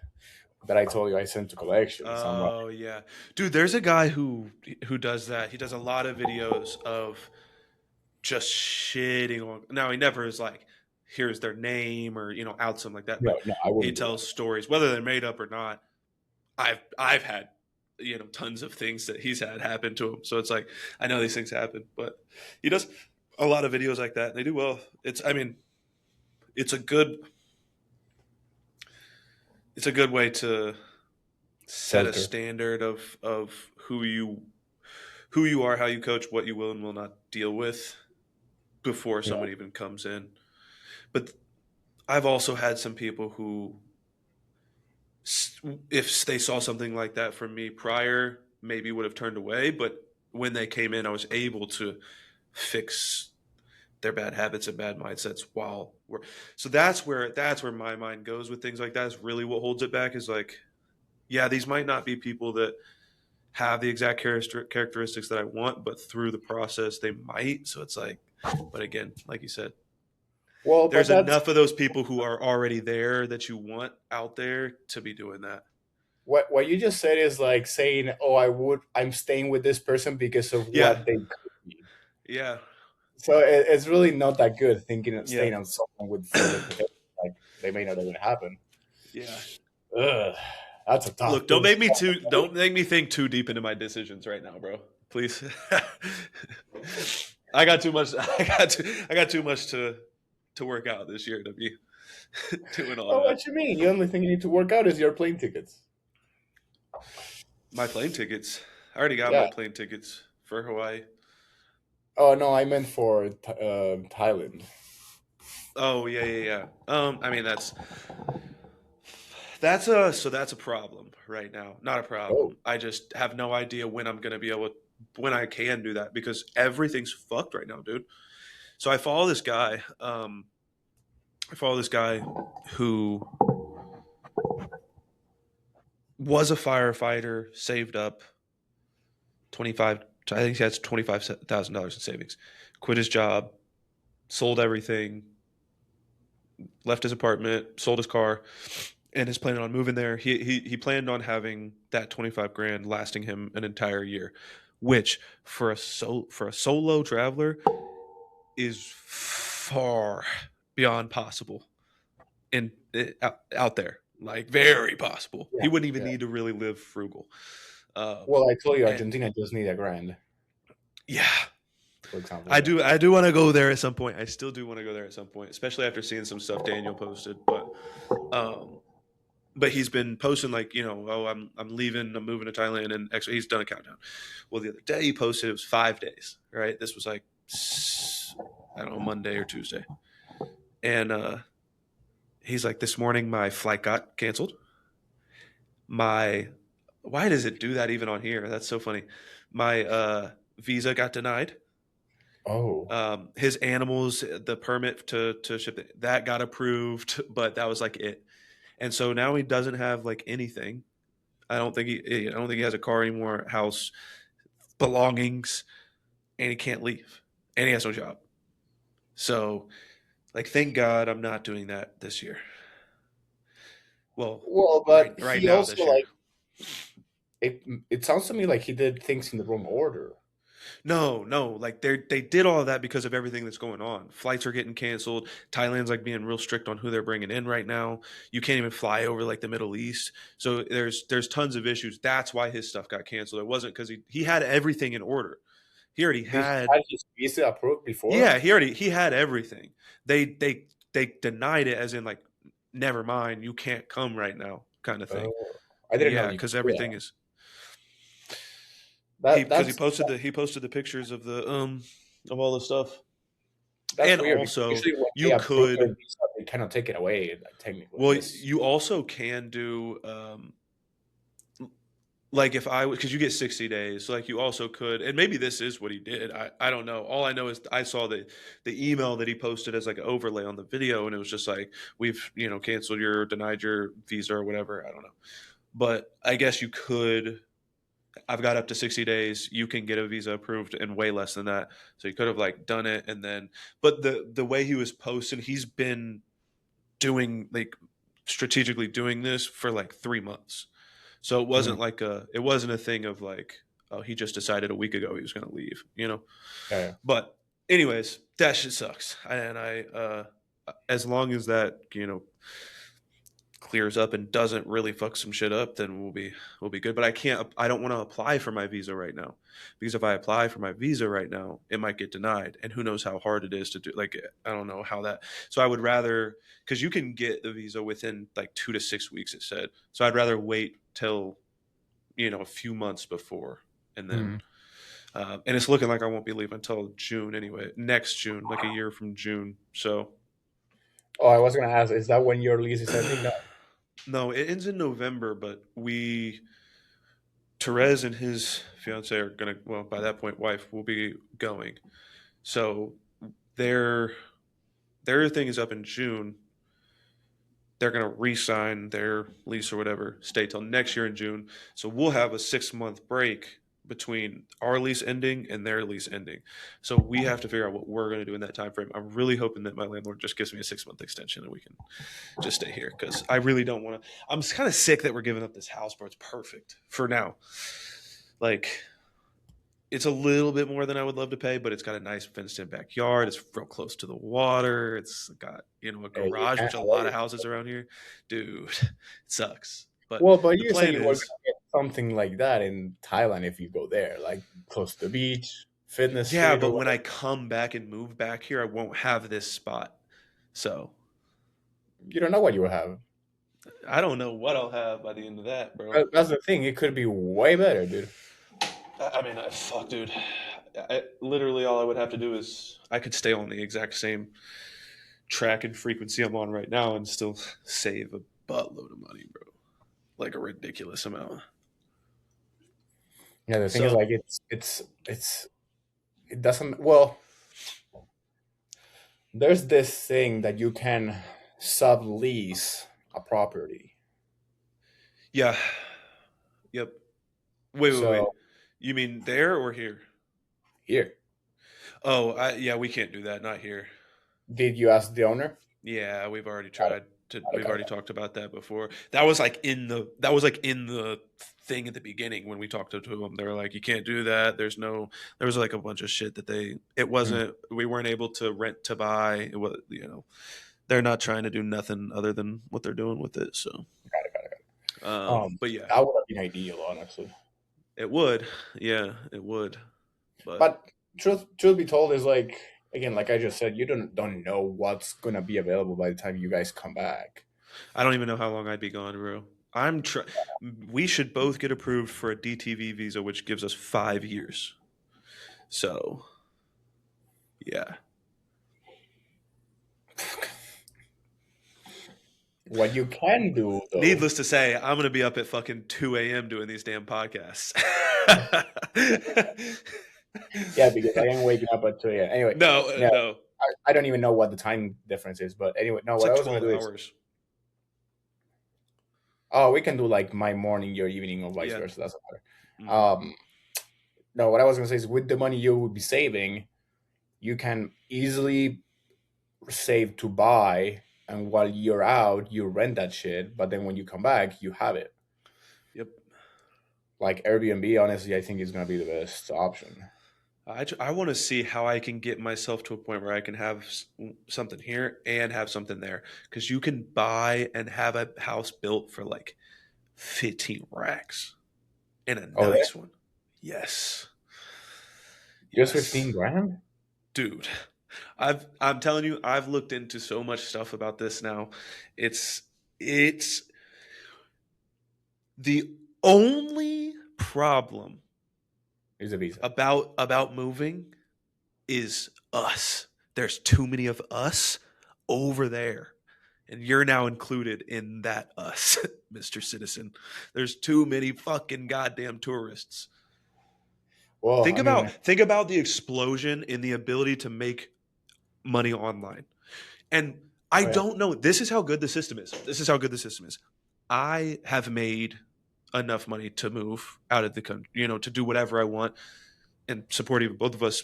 Speaker 2: that I told you I sent to collections. I'm like,
Speaker 1: Oh yeah, dude. There's a guy who does that. He does a lot of videos of just shitting on. Now he never is like, here's their name or out something like that.
Speaker 2: no,
Speaker 1: But
Speaker 2: no, I
Speaker 1: he
Speaker 2: wouldn't do
Speaker 1: tells
Speaker 2: that.
Speaker 1: stories, whether they're made up or not. I've had tons of things that he's had happen to him. So it's like I know these things happen, but he does a lot of videos like that. And they do well. It's a good it's a good way to set a
Speaker 2: Filter.
Speaker 1: standard of who you are, how you coach, what you will and will not deal with before
Speaker 2: Yeah,
Speaker 1: someone even comes in. But I've also had some people who, if they saw something like that from me prior, maybe would have turned away. But when they came in, I was able to fix their bad habits and bad mindsets while we're. So that's where my mind goes with things like that. Is really what holds it back. Is like, yeah, these might not be people that have the exact characteristics that I want, but through the process they might. So it's like, but again, like you said,
Speaker 2: Well, but
Speaker 1: There's
Speaker 2: that's
Speaker 1: enough of those people who are already there that you want out there to be doing that.
Speaker 2: what you just said is like saying, "Oh, I'm staying with this person because of
Speaker 1: Yeah,
Speaker 2: what they could be."
Speaker 1: yeah,
Speaker 2: So it's really not that good thinking of
Speaker 1: yeah,
Speaker 2: staying on someone with for the potential like they may not ever happen.
Speaker 1: yeah.
Speaker 2: Ugh, that's a tough
Speaker 1: Look,
Speaker 2: thing.
Speaker 1: don't make me think too deep into my decisions right now, bro. Please. I got too much. I got too much to work out this year to be doing all
Speaker 2: Oh,
Speaker 1: that.
Speaker 2: what you mean? The only thing you need to work out is your plane tickets.
Speaker 1: My plane tickets. I already got
Speaker 2: Yeah.
Speaker 1: my plane tickets for Hawaii.
Speaker 2: Oh no, I meant for Thailand.
Speaker 1: Oh yeah, yeah, yeah. I mean that's a problem right now. Not a
Speaker 2: Oh,
Speaker 1: problem. I just have no idea when I'm gonna be able when I can do that because everything's fucked right now, dude. So I follow this guy who was a firefighter, saved up 25 I think he has $25,000 in savings. Quit his job, sold everything, left his apartment, sold his car, and is planning on moving there. He planned on having that 25 grand lasting him an entire year, which for a solo traveler is far beyond possible in out there. Like very possible. He
Speaker 2: yeah,
Speaker 1: wouldn't even
Speaker 2: yeah.
Speaker 1: need to really live frugal.
Speaker 2: Well, I told you
Speaker 1: And
Speaker 2: Argentina just need a grand,
Speaker 1: yeah,
Speaker 2: for example. Yeah.
Speaker 1: I do want to go there at some point. I still do want to go there at some point, especially after seeing some stuff Daniel posted. Um, but he's been posting like oh I'm leaving, I'm moving to Thailand, and actually he's done a countdown. Well, the other day he posted it was 5 days. Right, this was like I don't know, Monday or Tuesday, and he's like, this morning my flight got canceled. My Why does it do that even on here? That's so funny. My visa got denied.
Speaker 2: Oh,
Speaker 1: His animals, the permit to ship that got approved, but that was like it. And so now he doesn't have like anything. I don't think he has a car anymore, house, belongings, and he can't leave, and he has no job. So, like, thank God I'm not doing that this year. Well,
Speaker 2: well, but
Speaker 1: right
Speaker 2: he
Speaker 1: now
Speaker 2: also
Speaker 1: this year.
Speaker 2: like it. It sounds to me like he did things in the wrong order.
Speaker 1: No, no, like they did all of that because of everything that's going on. Flights are getting canceled. Thailand's like being real strict on who they're bringing in right now. You can't even fly over like the Middle East. So there's tons of issues. That's why his stuff got canceled. It wasn't because he had everything in order. He already
Speaker 2: Did he
Speaker 1: had
Speaker 2: had his visa approved before?
Speaker 1: Yeah, he had everything. They denied it as in like never mind, you can't come right now kind of thing.
Speaker 2: Oh, I didn't know
Speaker 1: Yeah,
Speaker 2: you could
Speaker 1: because
Speaker 2: do that.
Speaker 1: everything is
Speaker 2: That
Speaker 1: he posted the pictures of all the stuff.
Speaker 2: that's
Speaker 1: And
Speaker 2: weird because
Speaker 1: also
Speaker 2: usually when they
Speaker 1: you
Speaker 2: approve your
Speaker 1: could
Speaker 2: visa, they cannot take it away. Technically,
Speaker 1: well
Speaker 2: yes.
Speaker 1: you also can do like if I because you get 60 days, so like you also could, and maybe this is what he did. I don't know. All I know is I saw the email that he posted as like an overlay on the video, and it was just like we've canceled your denied your visa or whatever. I don't know, but I guess you could. I've got up to 60 days. You can get a visa approved in way less than that. So he could have like done it and then, but the way he was posting, he's been doing like strategically doing this for like 3 months. So
Speaker 2: Mm,
Speaker 1: it wasn't a thing of like, oh, he just decided a week ago he was going to leave.
Speaker 2: yeah, yeah.
Speaker 1: But anyways, that shit sucks. And as long as that, clears up and doesn't really fuck some shit up, then we'll be good. But I don't want to apply for my visa right now because if I apply for my visa right now, it might get denied, and who knows how hard it is to do. Like I don't know how that. So I would rather because you can get the visa within like 2 to 6 weeks. It said so. I'd rather wait till a few months before, and then.
Speaker 2: Mm.
Speaker 1: And it's looking like I won't be leaving until June anyway. Next June, like a year from June. So
Speaker 2: Oh, I was gonna ask, is that when your lease is ending? No.
Speaker 1: no, it ends in November, but Therese and his fiance are gonna, well, by that point, wife will be going. So their their thing is up in June. They're gonna re-sign their lease or whatever, stay till next year in June. So we'll have a 6 month break between our lease ending and their lease ending. So we have to figure out what we're going to do in that time frame. I'm really hoping that my landlord just gives me a 6 month extension and we can just stay here because I really don't want to. I'm kind of sick that we're giving up this house, bro. It's perfect for now. Like, it's a little bit more than I would love to pay, but it's got a nice fenced in backyard. It's real close to the water. It's got, a
Speaker 2: You
Speaker 1: garage,
Speaker 2: can't
Speaker 1: which a lot of
Speaker 2: wait.
Speaker 1: houses around here. Dude, it sucks. But
Speaker 2: Well, but
Speaker 1: the
Speaker 2: you said
Speaker 1: plan
Speaker 2: you were
Speaker 1: is,
Speaker 2: gonna get something like that in Thailand if you go there, like close to the beach, fitness
Speaker 1: yeah,
Speaker 2: street or
Speaker 1: but when I
Speaker 2: whatever.
Speaker 1: come back and move back here, I won't have this spot. So
Speaker 2: You don't know what you will have.
Speaker 1: I don't know what I'll have by the end of that, bro.
Speaker 2: That's the thing. It could be way better, dude.
Speaker 1: I mean, fuck, dude. Literally, all I would have to do is I could stay on the exact same track and frequency I'm on right now and still save a buttload of money, bro. Like a ridiculous amount.
Speaker 2: Yeah, the thing is,
Speaker 1: So
Speaker 2: like, it doesn't. Well, there's this thing that you can sublease a property.
Speaker 1: yeah, yep. Wait.
Speaker 2: So
Speaker 1: You mean there or here?
Speaker 2: here,
Speaker 1: Oh, yeah, we can't do that. Not here.
Speaker 2: did you ask the owner?
Speaker 1: Yeah, we've already
Speaker 2: Got it.
Speaker 1: tried to.
Speaker 2: Got it.
Speaker 1: We've
Speaker 2: Got it.
Speaker 1: already talked about that before. That was like in the thing at the beginning when we talked to them. They were like, "You can't do that." There was like a bunch of shit that they. It
Speaker 2: Mm,
Speaker 1: wasn't. We weren't able to rent to buy. It was. They're not trying to do nothing other than what they're doing with it. So,
Speaker 2: got it. Got it.
Speaker 1: but yeah,
Speaker 2: That would have been ideal, honestly.
Speaker 1: it would. Yeah, it would. But
Speaker 2: But truth be told, is like, again, like I just said, you don't know what's gonna be available by the time you guys come back.
Speaker 1: I don't even know how long I'd be gone, bro. I'm try. We should both get approved for a DTV visa, which gives us 5 years. So, yeah.
Speaker 2: What you can do though,
Speaker 1: Needless to say, I'm gonna be up at fucking 2 a.m. doing these damn podcasts.
Speaker 2: yeah, because I am waking up at 2 a.m. Anyway,
Speaker 1: No,
Speaker 2: no,
Speaker 1: no,
Speaker 2: I don't even know what the time difference is, but anyway, no,
Speaker 1: it's
Speaker 2: what
Speaker 1: like
Speaker 2: I was gonna
Speaker 1: 12
Speaker 2: do is,
Speaker 1: hours.
Speaker 2: oh, we can do like my morning, your evening, or vice
Speaker 1: Yeah.
Speaker 2: versa. Doesn't matter.
Speaker 1: Hmm.
Speaker 2: No, what I was gonna say is, with the money you would be saving, you can easily save to buy, and while you're out, you rent that shit. But then when you come back, you have it.
Speaker 1: Yep.
Speaker 2: Like Airbnb, honestly, I think is gonna be the best option.
Speaker 1: I want to see how I can get myself to a point where I can have something here and have something there. Because you can buy and have a house built for like 15 racks and a
Speaker 2: Oh, yeah,
Speaker 1: nice one. Yes.
Speaker 2: just
Speaker 1: Yes.
Speaker 2: 15 grand.
Speaker 1: Dude. I'm telling you, I've looked into so much stuff about this now. It's the only problem
Speaker 2: Is a visa.
Speaker 1: about moving is us. There's too many of us over there. And you're now included in that us, Mr. Citizen. There's too many fucking goddamn tourists.
Speaker 2: Well,
Speaker 1: Think
Speaker 2: I
Speaker 1: about
Speaker 2: mean,
Speaker 1: think about the explosion in the ability to make money online. And I
Speaker 2: oh yeah,
Speaker 1: don't know. This is how good the system is. This is how good the system is. I have made enough money to move out of the country, to do whatever I want and support even both of us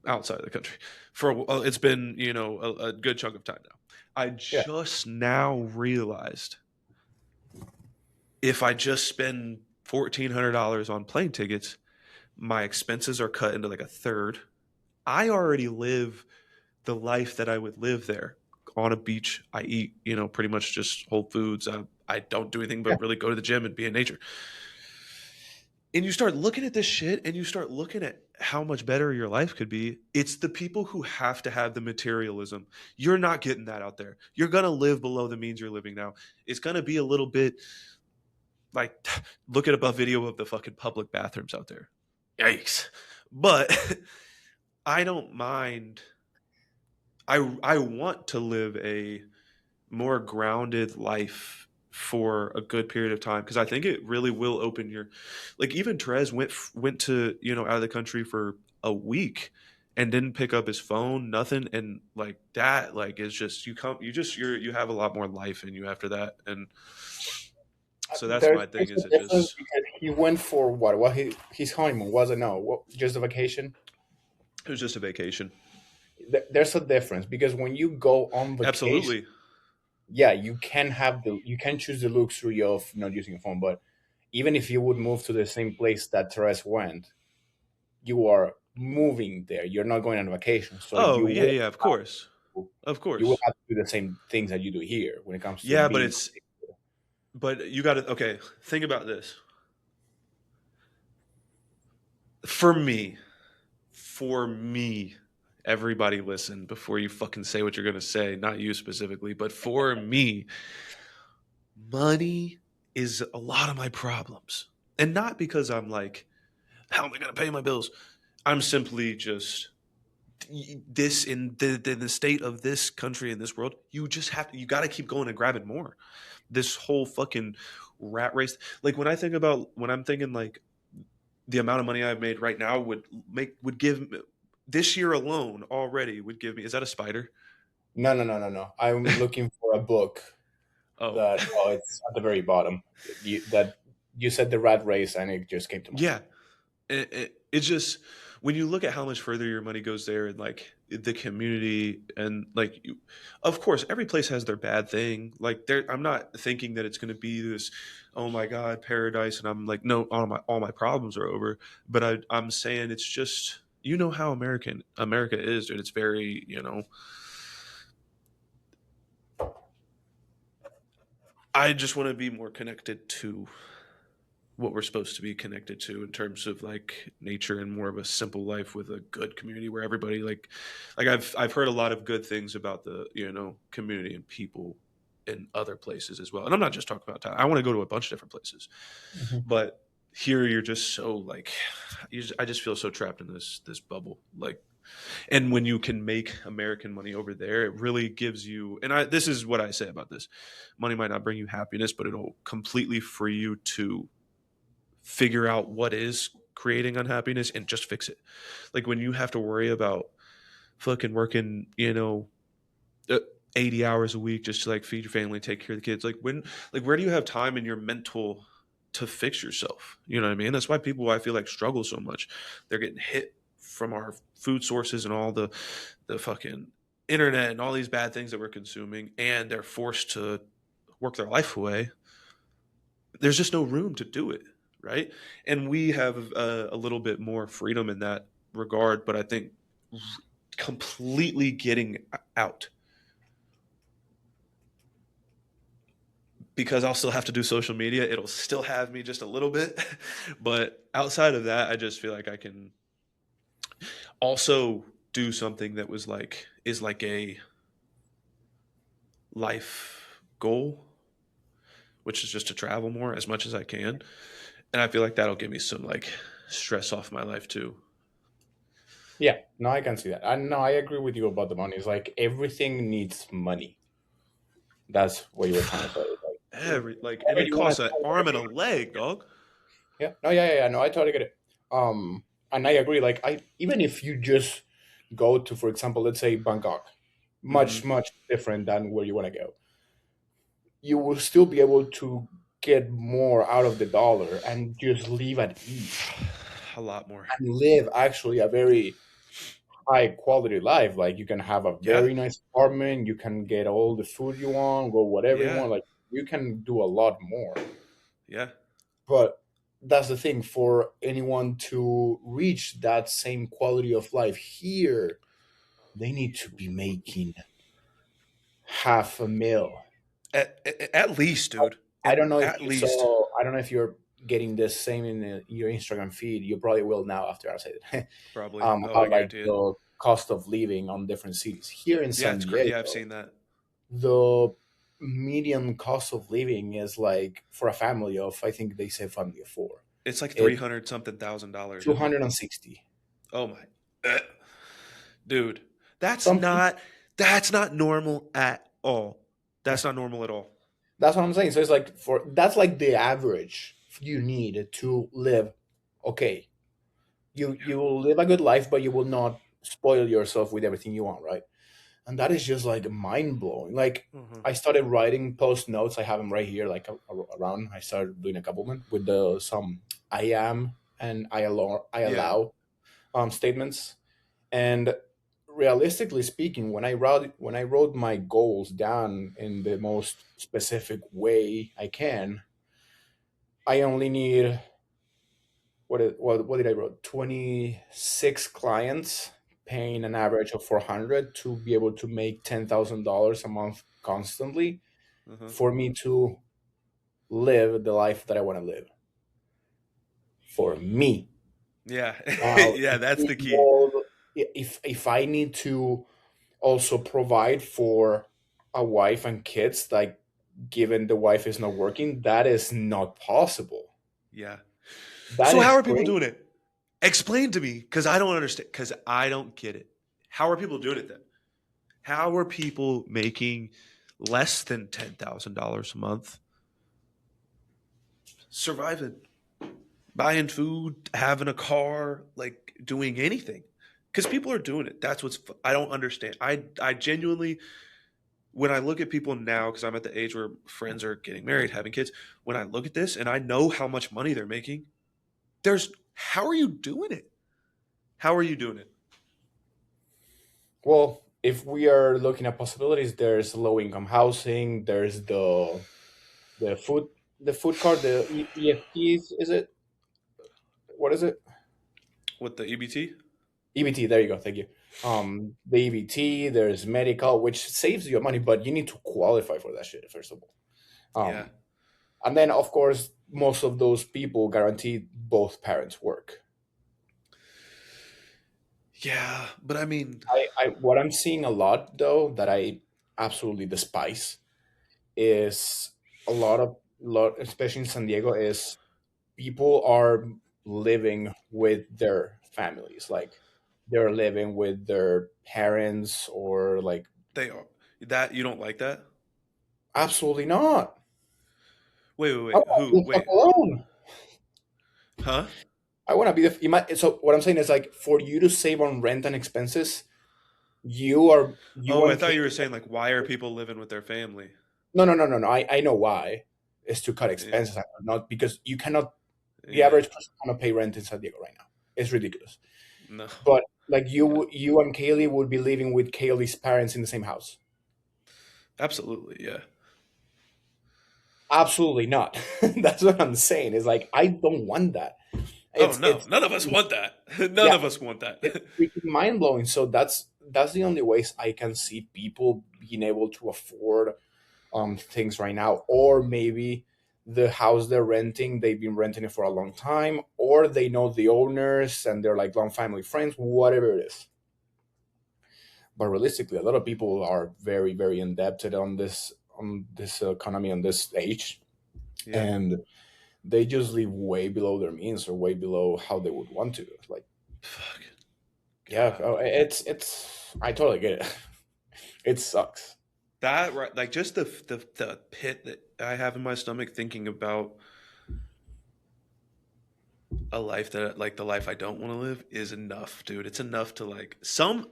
Speaker 1: outside of the country for it's been a good chunk of time now. I
Speaker 2: yeah.
Speaker 1: just now realized if I just spend $1,400 on plane tickets, my expenses are cut into like a third. I already live the life that I would live there on a beach. I eat, pretty much just whole foods. I don't do anything
Speaker 2: Yeah.
Speaker 1: but really go to the gym and be in nature. And you start looking at this shit and you start looking at how much better your life could be. It's the people who have to have the materialism. You're not getting that out there. You're going to live below the means you're living now. It's going to be a little bit like, look at a video of the fucking public bathrooms out there. Yikes. But I don't mind. I want to live a more grounded life for a good period of time because I think it really will open your, like, even Trez went to out of the country for a week and didn't pick up his phone, nothing, and like that, like, it's just you have a lot more life in you after that. And So that's
Speaker 2: There's
Speaker 1: my thing.
Speaker 2: there's a
Speaker 1: Is it
Speaker 2: difference
Speaker 1: just
Speaker 2: because he went for what his honeymoon was it? No, what, just a vacation.
Speaker 1: it was just a vacation?
Speaker 2: There's a difference because when you go on vacation,
Speaker 1: Absolutely.
Speaker 2: yeah, you can choose the luxury of not using a phone. But even if you would move to the same place that Therese went, you are moving there. You're not going on vacation, so
Speaker 1: Oh yeah, yeah. Of course, of
Speaker 2: you will
Speaker 1: course.
Speaker 2: have to do the same things that you do here when it comes to
Speaker 1: Yeah, but
Speaker 2: being.
Speaker 1: it's but you got to okay. Think about this. For me, for me, everybody listen before you fucking say what you're gonna say. Not you specifically, but for me, money is a lot of my problems, and not because I'm like, how am I gonna pay my bills? I'm simply just this in the state of this country and this world. You just have to. You got to keep going and grabbing more. This whole fucking rat race. Like when I'm thinking like the amount of money I've made right now would give this year alone already would give me. Is that a spider?
Speaker 2: No, no, no, no, no. I'm looking for a book
Speaker 1: Oh,
Speaker 2: that it's at the very bottom. You said the rat race, and it just came to mind.
Speaker 1: yeah. It's just when you look at how much further your money goes there and like the community and like you, of course every place has their bad thing like there I'm not thinking that it's going to be this oh my god paradise and I'm like no all my problems are over but I'm saying it's just you know how America is dude it's very I just want to be more connected to what we're supposed to be connected to in terms of like nature and more of a simple life with a good community where everybody like I've heard a lot of good things about the community and people in other places as well and I'm not just talking about Thailand. I want to go to a bunch of different places
Speaker 2: Mhm.
Speaker 1: but here you're just so like I just feel so trapped in this bubble like and when you can make American money over there it really gives you and this is what I say about this money might not bring you happiness but it'll completely free you to figure out what is creating unhappiness and just fix it. Like when you have to worry about fucking working, 80 hours a week just to like feed your family, take care of the kids. Like where do you have time in your mental to fix yourself? You know what I mean? That's why people I feel like struggle so much. They're getting hit from our food sources and all the fucking internet and all these bad things that we're consuming and they're forced to work their life away there's just no room to do it, right? And we have a little bit more freedom in that regard, but I think completely getting out because I'll still have to do social media. It'll still have me just a little bit, but outside of that, I just feel like I can also do something that was like is like a life goal, which is just to travel more as much as I can, and I feel like that'll give me some like stress off my life too.
Speaker 2: Yeah, no, I can see that. And no, I agree with you about the money. It's like everything needs money. That's what you were trying to say. Like
Speaker 1: And
Speaker 2: whatever
Speaker 1: it
Speaker 2: you want
Speaker 1: costs
Speaker 2: to
Speaker 1: an arm and a leg, dog.
Speaker 2: yeah, no, yeah, yeah, yeah, no, I totally get it. And I agree. Like, I even if you just go to, for example, let's say Bangkok,
Speaker 1: Hmm.
Speaker 2: much much different than where you want to go. You will still be able to get more out of the dollar and just live at ease
Speaker 1: A lot more.
Speaker 2: and live actually a very high quality life. Like, you can have a
Speaker 1: Yeah,
Speaker 2: very nice apartment, you can get all the food you want, go whatever you
Speaker 1: yeah,
Speaker 2: want. Like, you can do a lot more.
Speaker 1: yeah.
Speaker 2: But that's the thing, for anyone to reach that same quality of life here, they need to be making half a mil.
Speaker 1: At least, dude.
Speaker 2: I
Speaker 1: And
Speaker 2: don't know if
Speaker 1: at
Speaker 2: you
Speaker 1: least,
Speaker 2: saw, I don't know if you're getting the same in your Instagram feed. You probably will now after I said it.
Speaker 1: probably. Oh, I
Speaker 2: About like
Speaker 1: guarantee it.
Speaker 2: the cost of living on different cities. Here in
Speaker 1: Yeah,
Speaker 2: San
Speaker 1: yeah. I've
Speaker 2: Diego,
Speaker 1: seen that.
Speaker 2: the median cost of living is like, for a family of, I think they say family of four,
Speaker 1: It's like
Speaker 2: it's
Speaker 1: 300 something $1,000, isn't it?
Speaker 2: 260.
Speaker 1: Oh my, dude. That's
Speaker 2: Something.
Speaker 1: not. That's not normal at all. That's not normal at all.
Speaker 2: That's what I'm saying. So it's like, for that's like the average you need to live. Okay, you
Speaker 1: Yeah.
Speaker 2: you will live a good life, but you will not spoil yourself with everything you want, right? and that is just like mind blowing. Like
Speaker 1: Mhm.
Speaker 2: I started writing post notes. I have them right here, like around. I started doing a couple of them with the some I am and I
Speaker 1: Yeah.
Speaker 2: allow statements. And realistically speaking, when I wrote my goals down in the most specific way I can, I only need what did I wrote? 26 clients paying an average of 400 to be able to make $10,000 a month constantly
Speaker 1: Uh-huh.
Speaker 2: for me to live the life that I want to live for me.
Speaker 1: Yeah.
Speaker 2: Now,
Speaker 1: Yeah, that's the key.
Speaker 2: if I need to also provide for a wife and kids, like given the wife is not working, that is not possible.
Speaker 1: Yeah.
Speaker 2: That
Speaker 1: So
Speaker 2: is
Speaker 1: how are people
Speaker 2: crazy.
Speaker 1: doing it? Explain to me, because I don't understand, because I don't get it. How are people doing it then? How are people making less than $10,000 a month surviving, buying food, having a car, like doing anything? Because people are doing it. That's what's I don't understand. I genuinely, when I look at people now, because I'm at the age where friends are getting married, having kids, when I look at this and I know how much money they're making, there's how are you doing it? How are you doing it?
Speaker 2: Well, if we are looking at possibilities, there's low income housing. There's the food the food card, the EFTs. Is it what is it?
Speaker 1: With the EBT?
Speaker 2: EBT. There you go. Thank you. The EBT. There's medical, which saves you money, but you need to qualify for that shit first of all.
Speaker 1: Yeah.
Speaker 2: And then of course most of those people guarantee both parents work.
Speaker 1: Yeah. But I mean,
Speaker 2: I what I'm seeing a lot though that I absolutely despise is a lot, especially in San Diego, is people are living with their families, like they're living with their parents or like
Speaker 1: they are that you don't like that?
Speaker 2: absolutely not.
Speaker 1: Wait, wait,
Speaker 2: I
Speaker 1: wait.
Speaker 2: want to
Speaker 1: Who?
Speaker 2: be the fuck
Speaker 1: Wait.
Speaker 2: alone.
Speaker 1: Huh?
Speaker 2: I want to be so what I'm saying is like for you to save on rent and expenses, you
Speaker 1: Oh, I
Speaker 2: and
Speaker 1: thought
Speaker 2: Kate.
Speaker 1: you were saying like why are people living with their family?
Speaker 2: No. I know why. Is to cut
Speaker 1: Yeah.
Speaker 2: expenses, not because you cannot. The
Speaker 1: Yeah.
Speaker 2: average person cannot pay rent in San Diego right now. It's ridiculous.
Speaker 1: No.
Speaker 2: But like
Speaker 1: Yeah.
Speaker 2: you and Kaylee would be living with Kaylee's parents in the same house.
Speaker 1: Absolutely. Yeah.
Speaker 2: Absolutely not. That's what I'm saying. Is like I don't want that.
Speaker 1: Oh
Speaker 2: It's
Speaker 1: no.
Speaker 2: it's
Speaker 1: None of us want that. None
Speaker 2: yeah,
Speaker 1: of us want that.
Speaker 2: it's freaking mind blowing. So that's the only ways I can see people being able to afford things right now, or maybe the house they're renting, they've been renting it for a long time, or they know the owners and they're like long family friends, whatever it is. But realistically, a lot of people are very very indebted on this economy on this age,
Speaker 1: Yeah.
Speaker 2: and they just live way below their means or way below how they would want to. Like
Speaker 1: Fuck.
Speaker 2: yeah,
Speaker 1: God.
Speaker 2: it's I totally get it. It sucks.
Speaker 1: That right, like just the pit that I have in my stomach thinking about a life that like the life I don't want to live is enough, dude. It's enough to like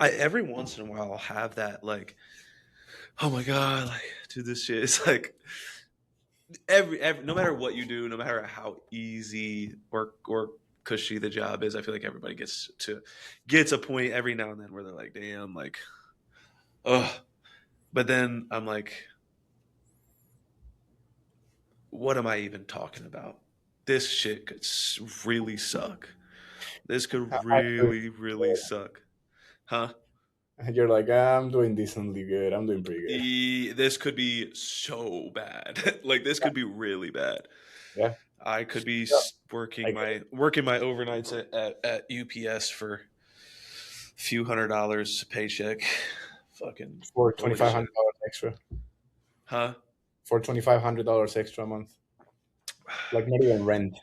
Speaker 1: every once in a while I'll have that like, oh my god, like do this shit. It's like every no matter what you do, no matter how easy or cushy the job is, I feel like everybody gets a point every now and then where they're like, damn, like, oh. But then I'm like, what am I even talking about? This shit could really suck. This could
Speaker 2: I feel
Speaker 1: really, really suck. Huh?
Speaker 2: you're like I'm doing decently good. I'm doing pretty good.
Speaker 1: This could be so bad. Like this could be really bad.
Speaker 2: Yeah,
Speaker 1: I could be
Speaker 2: yeah, I
Speaker 1: working
Speaker 2: get it.
Speaker 1: my overnights at UPS for a few $100s paycheck. Fucking
Speaker 2: For twenty
Speaker 1: holy
Speaker 2: five
Speaker 1: shit.
Speaker 2: hundred dollars extra.
Speaker 1: Huh?
Speaker 2: For $2,500 extra a month, like not even rent.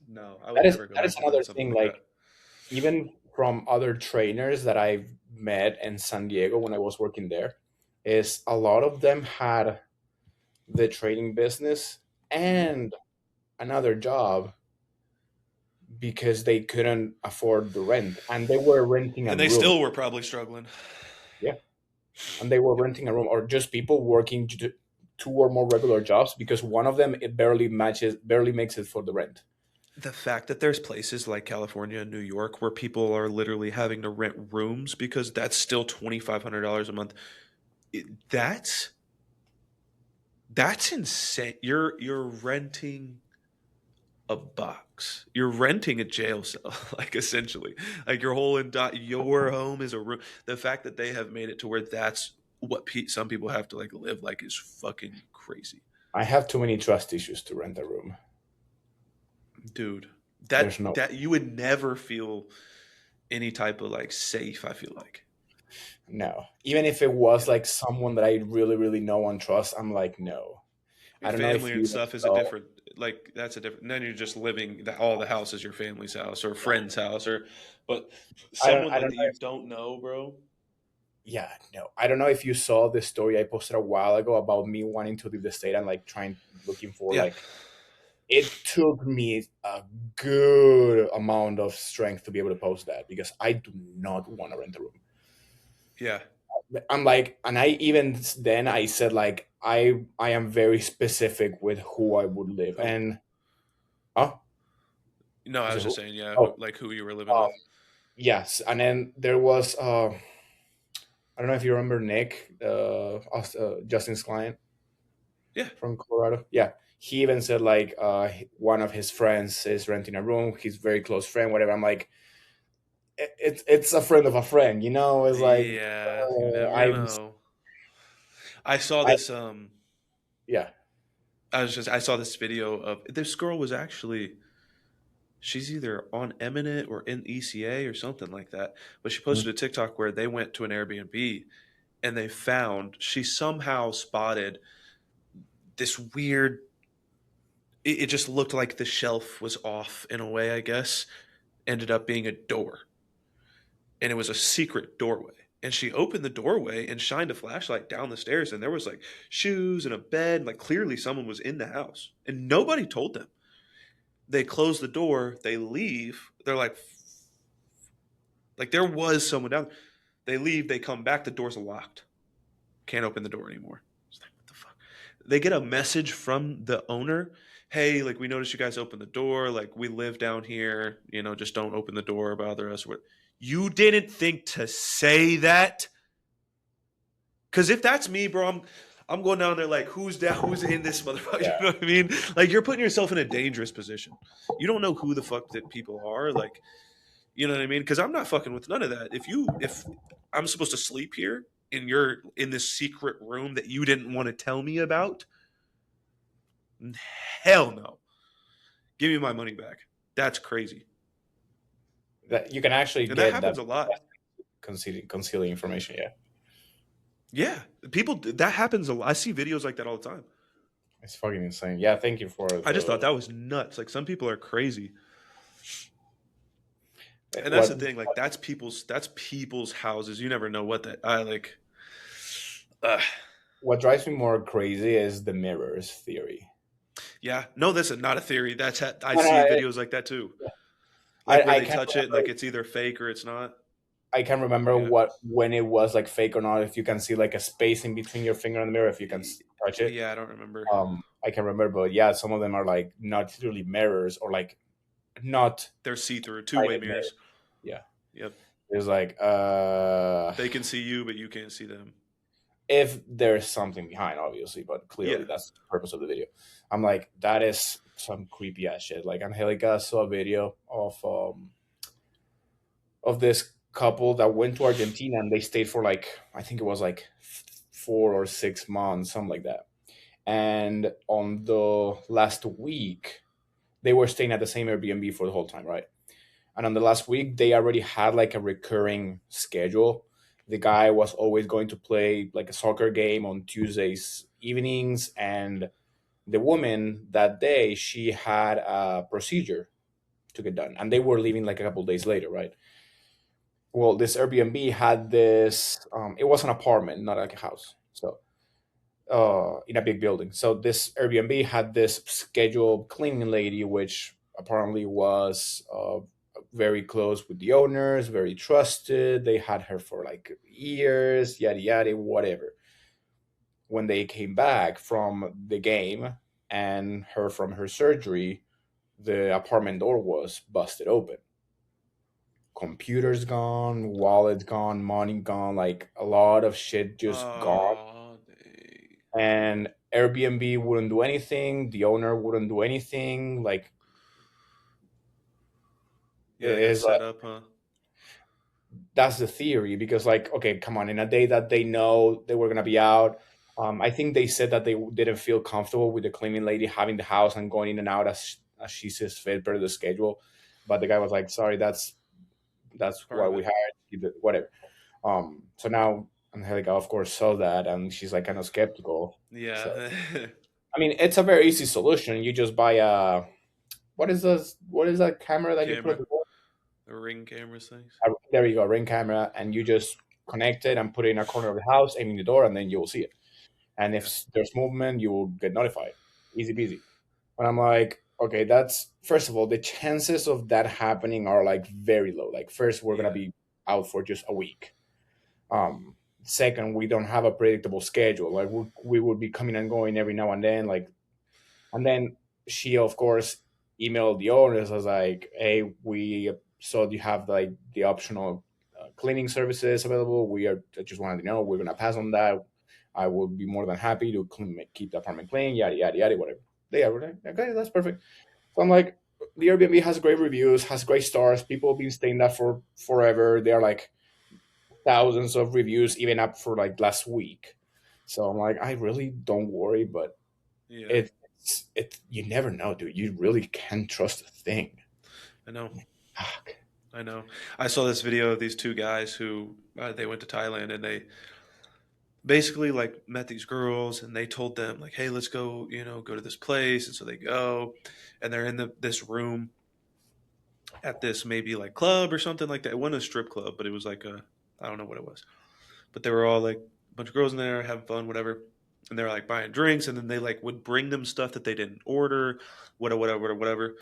Speaker 1: No, I would never go
Speaker 2: That is
Speaker 1: back to doing
Speaker 2: another
Speaker 1: something
Speaker 2: thing.
Speaker 1: like that.
Speaker 2: Like even from other trainers that I've met in San Diego when I was working there, is a lot of them had the training business and another job because they couldn't afford the rent and they were renting a
Speaker 1: And they
Speaker 2: room.
Speaker 1: still were probably struggling.
Speaker 2: Yeah, and they were
Speaker 1: Yep.
Speaker 2: renting a room, or just people working two or more regular jobs because one of them it barely makes it for the rent.
Speaker 1: The fact that there's places like California and New York where people are literally having to rent rooms because that's still $2,500 a month. That's insane. You're renting a box. You're renting a jail cell, like essentially. Like your home is a room. The fact that they have made it to where that's what some people have to like live like is fucking crazy,
Speaker 2: I have too many trust issues to rent a room.
Speaker 1: dude.
Speaker 2: There's no
Speaker 1: That you would never feel any type of like safe. I feel like.
Speaker 2: No. Even if it was
Speaker 1: Yep.
Speaker 2: like someone that I really, really know and trust, I'm like, no.
Speaker 1: Your
Speaker 2: I don't know if
Speaker 1: family and
Speaker 2: you
Speaker 1: stuff is a
Speaker 2: saw.
Speaker 1: different like that's a different then you're just living all the house is your family's house or a friend's house or but someone
Speaker 2: I
Speaker 1: like
Speaker 2: don't
Speaker 1: that
Speaker 2: know
Speaker 1: you
Speaker 2: if
Speaker 1: don't know, bro.
Speaker 2: yeah, no. I don't know if you saw the story I posted a while ago about me wanting to leave the state and like trying looking for
Speaker 1: Yeah.
Speaker 2: like it took me a good amount of strength to be able to post that because I do not want to rent a room.
Speaker 1: Yeah.
Speaker 2: I'm like, and I even then I said like I am very specific with who I would live
Speaker 1: Who?
Speaker 2: and oh,
Speaker 1: No,
Speaker 2: you
Speaker 1: I
Speaker 2: said
Speaker 1: was just
Speaker 2: who?
Speaker 1: saying, yeah,
Speaker 2: Oh,
Speaker 1: like who you were living
Speaker 2: um,
Speaker 1: with.
Speaker 2: yes, and then there was I don't know if you remember Nick, Justin's client
Speaker 1: Yeah.
Speaker 2: from Colorado. Yeah, he even said like one of his friends is renting a room. He's very close friend, whatever. I'm like, it's a friend of a friend, you know. It's like
Speaker 1: Yeah, you never
Speaker 2: I'm
Speaker 1: know. I saw
Speaker 2: I
Speaker 1: this
Speaker 2: yeah.
Speaker 1: I saw this video of this girl was actually she's either on Eminent or in ECA or something like that. But she
Speaker 2: Mm.
Speaker 1: posted a TikTok where they went to an Airbnb and they found she somehow spotted this weird it just looked like the shelf was off in a way, I guess. Ended up being a door. And it was a secret doorway. And she opened the doorway and shined a flashlight down the stairs, and there was like shoes and a bed. Like clearly someone was in the house. And nobody told them. They close the door, they leave. They're like there was someone down there. They leave, they come back, the door's locked. Can't open the door anymore. It's like, what the fuck? They get a message from the owner. Hey, like we noticed you guys opened the door. Like we live down here. You know, just don't open the door, bother us. You didn't think to say that? Because if that's me, bro, I'm going down there like who's down, who's in this motherfucker. You
Speaker 2: Yeah,
Speaker 1: know what I mean? Like you're putting yourself in a dangerous position. You don't know who the fuck that people are. Like you know what I mean? Because I'm not fucking with none of that. If I'm supposed to sleep here and you're in this secret room that you didn't want to tell me about, hell no. Give me my money back. That's crazy.
Speaker 2: that you can actually
Speaker 1: And that
Speaker 2: get that
Speaker 1: happens a lot.
Speaker 2: concealing information. Yeah,
Speaker 1: Yeah. People that happens a lot. I see videos like that all the time.
Speaker 2: it's fucking insane. Yeah, thank you for
Speaker 1: I just thought
Speaker 2: the
Speaker 1: that was nuts. Like some people are crazy. And that's
Speaker 2: what
Speaker 1: the thing, like that's people's houses. You never know what that I like uh,
Speaker 2: what drives me more crazy is the mirrors theory.
Speaker 1: yeah. No, that's not a theory. I
Speaker 2: And
Speaker 1: see videos like that too. Like where
Speaker 2: I
Speaker 1: they
Speaker 2: can't
Speaker 1: touch it and like
Speaker 2: remember.
Speaker 1: it's either fake or it's not.
Speaker 2: I can't remember
Speaker 1: Yeah.
Speaker 2: what when it was like fake or not. If you can see like a space in between your finger and the mirror, if you can touch it.
Speaker 1: Yeah, I don't remember.
Speaker 2: I can remember, but yeah, some of them are like not really mirrors or like not
Speaker 1: They're see-through, two-way
Speaker 2: private mirrors.
Speaker 1: mirrors.
Speaker 2: Yeah,
Speaker 1: Yep.
Speaker 2: it's like
Speaker 1: They can see you, but you can't see them.
Speaker 2: if there's something behind, obviously, but
Speaker 1: Yeah.
Speaker 2: clearly that's the purpose of the video. I'm like, that is some creepy ass shit. Like Angelica saw a video of this couple that went to Argentina and they stayed for like I think it was like 4 or 6 months, something like that. And on the last week, they were staying at the same Airbnb for the whole time, right? And on the last week, they already had like a recurring schedule. The guy was always going to play like a soccer game on Tuesdays evenings, and the woman that day she had a procedure to get done, and they were leaving like a couple days later, right? Well, this Airbnb had this. It was an apartment, not like a house. So in a big building. So this Airbnb had this scheduled cleaning lady, which apparently was very close with the owners, very trusted. They had her for like years, yada yada, whatever. When they came back from the game and her from her surgery, the apartment door was busted open. Computers gone, wallet gone, money gone, like a lot of shit just gone.
Speaker 1: Oh, they,
Speaker 2: And Airbnb wouldn't do anything. The owner wouldn't do anything. Like it
Speaker 1: yeah, they got
Speaker 2: is
Speaker 1: set up, huh?
Speaker 2: that's the theory because like okay, come on, in a day that they know they were gonna be out. I think they said that they didn't feel comfortable with the cleaning lady having the house and going in and out as she sees fit per the schedule. But the guy was like, "Sorry, that's
Speaker 1: Part
Speaker 2: why
Speaker 1: of
Speaker 2: we
Speaker 1: it.
Speaker 2: hired you, whatever." So now Angelica, of course, saw that and she's like kind of skeptical. So
Speaker 1: Yeah.
Speaker 2: I mean, it's a very easy solution. You just buy a what is this? What is that camera that you put at
Speaker 1: Camera.
Speaker 2: the wall?
Speaker 1: The ring cameras things.
Speaker 2: There you go, ring camera, and you just connect it and put it in a corner of the house, aiming the door, and then you will see it. And if
Speaker 1: Yeah.
Speaker 2: there's movement, you will get notified. Easy peasy. And I'm like, okay, that's first of all, the chances of that happening are like very low. Like first, we're gonna
Speaker 1: Yeah.
Speaker 2: be out for just a week. Second, we don't have a predictable schedule. Like we would be coming and going every now and then. Like, and then she, of course, emailed the owners as like, hey, we saw you have like the optional cleaning services available. We are I just wanted to know we're gonna pass on that. I will be more than happy to keep the apartment clean, yada yada yada, whatever. They are like, okay, that's perfect. So I'm like, the Airbnb has great reviews, has great stars. People have been staying there for forever. They are like thousands of reviews, even up for like last week. So I'm like, I really don't worry, but
Speaker 1: Yeah.
Speaker 2: it you never know, dude. You really can't trust a thing.
Speaker 1: I know.
Speaker 2: Fuck.
Speaker 1: I know. I saw this video of these two guys who they went to Thailand and they basically like met these girls and they told them like, "Hey, let's go, go to this place." And so they go and they're in this room at this maybe like club or something like that. It wasn't a strip club, but it was like a I don't know what it was. But they were all like a bunch of girls in there having fun, whatever. And they were like buying drinks and then they like would bring them stuff that they didn't order, whatever.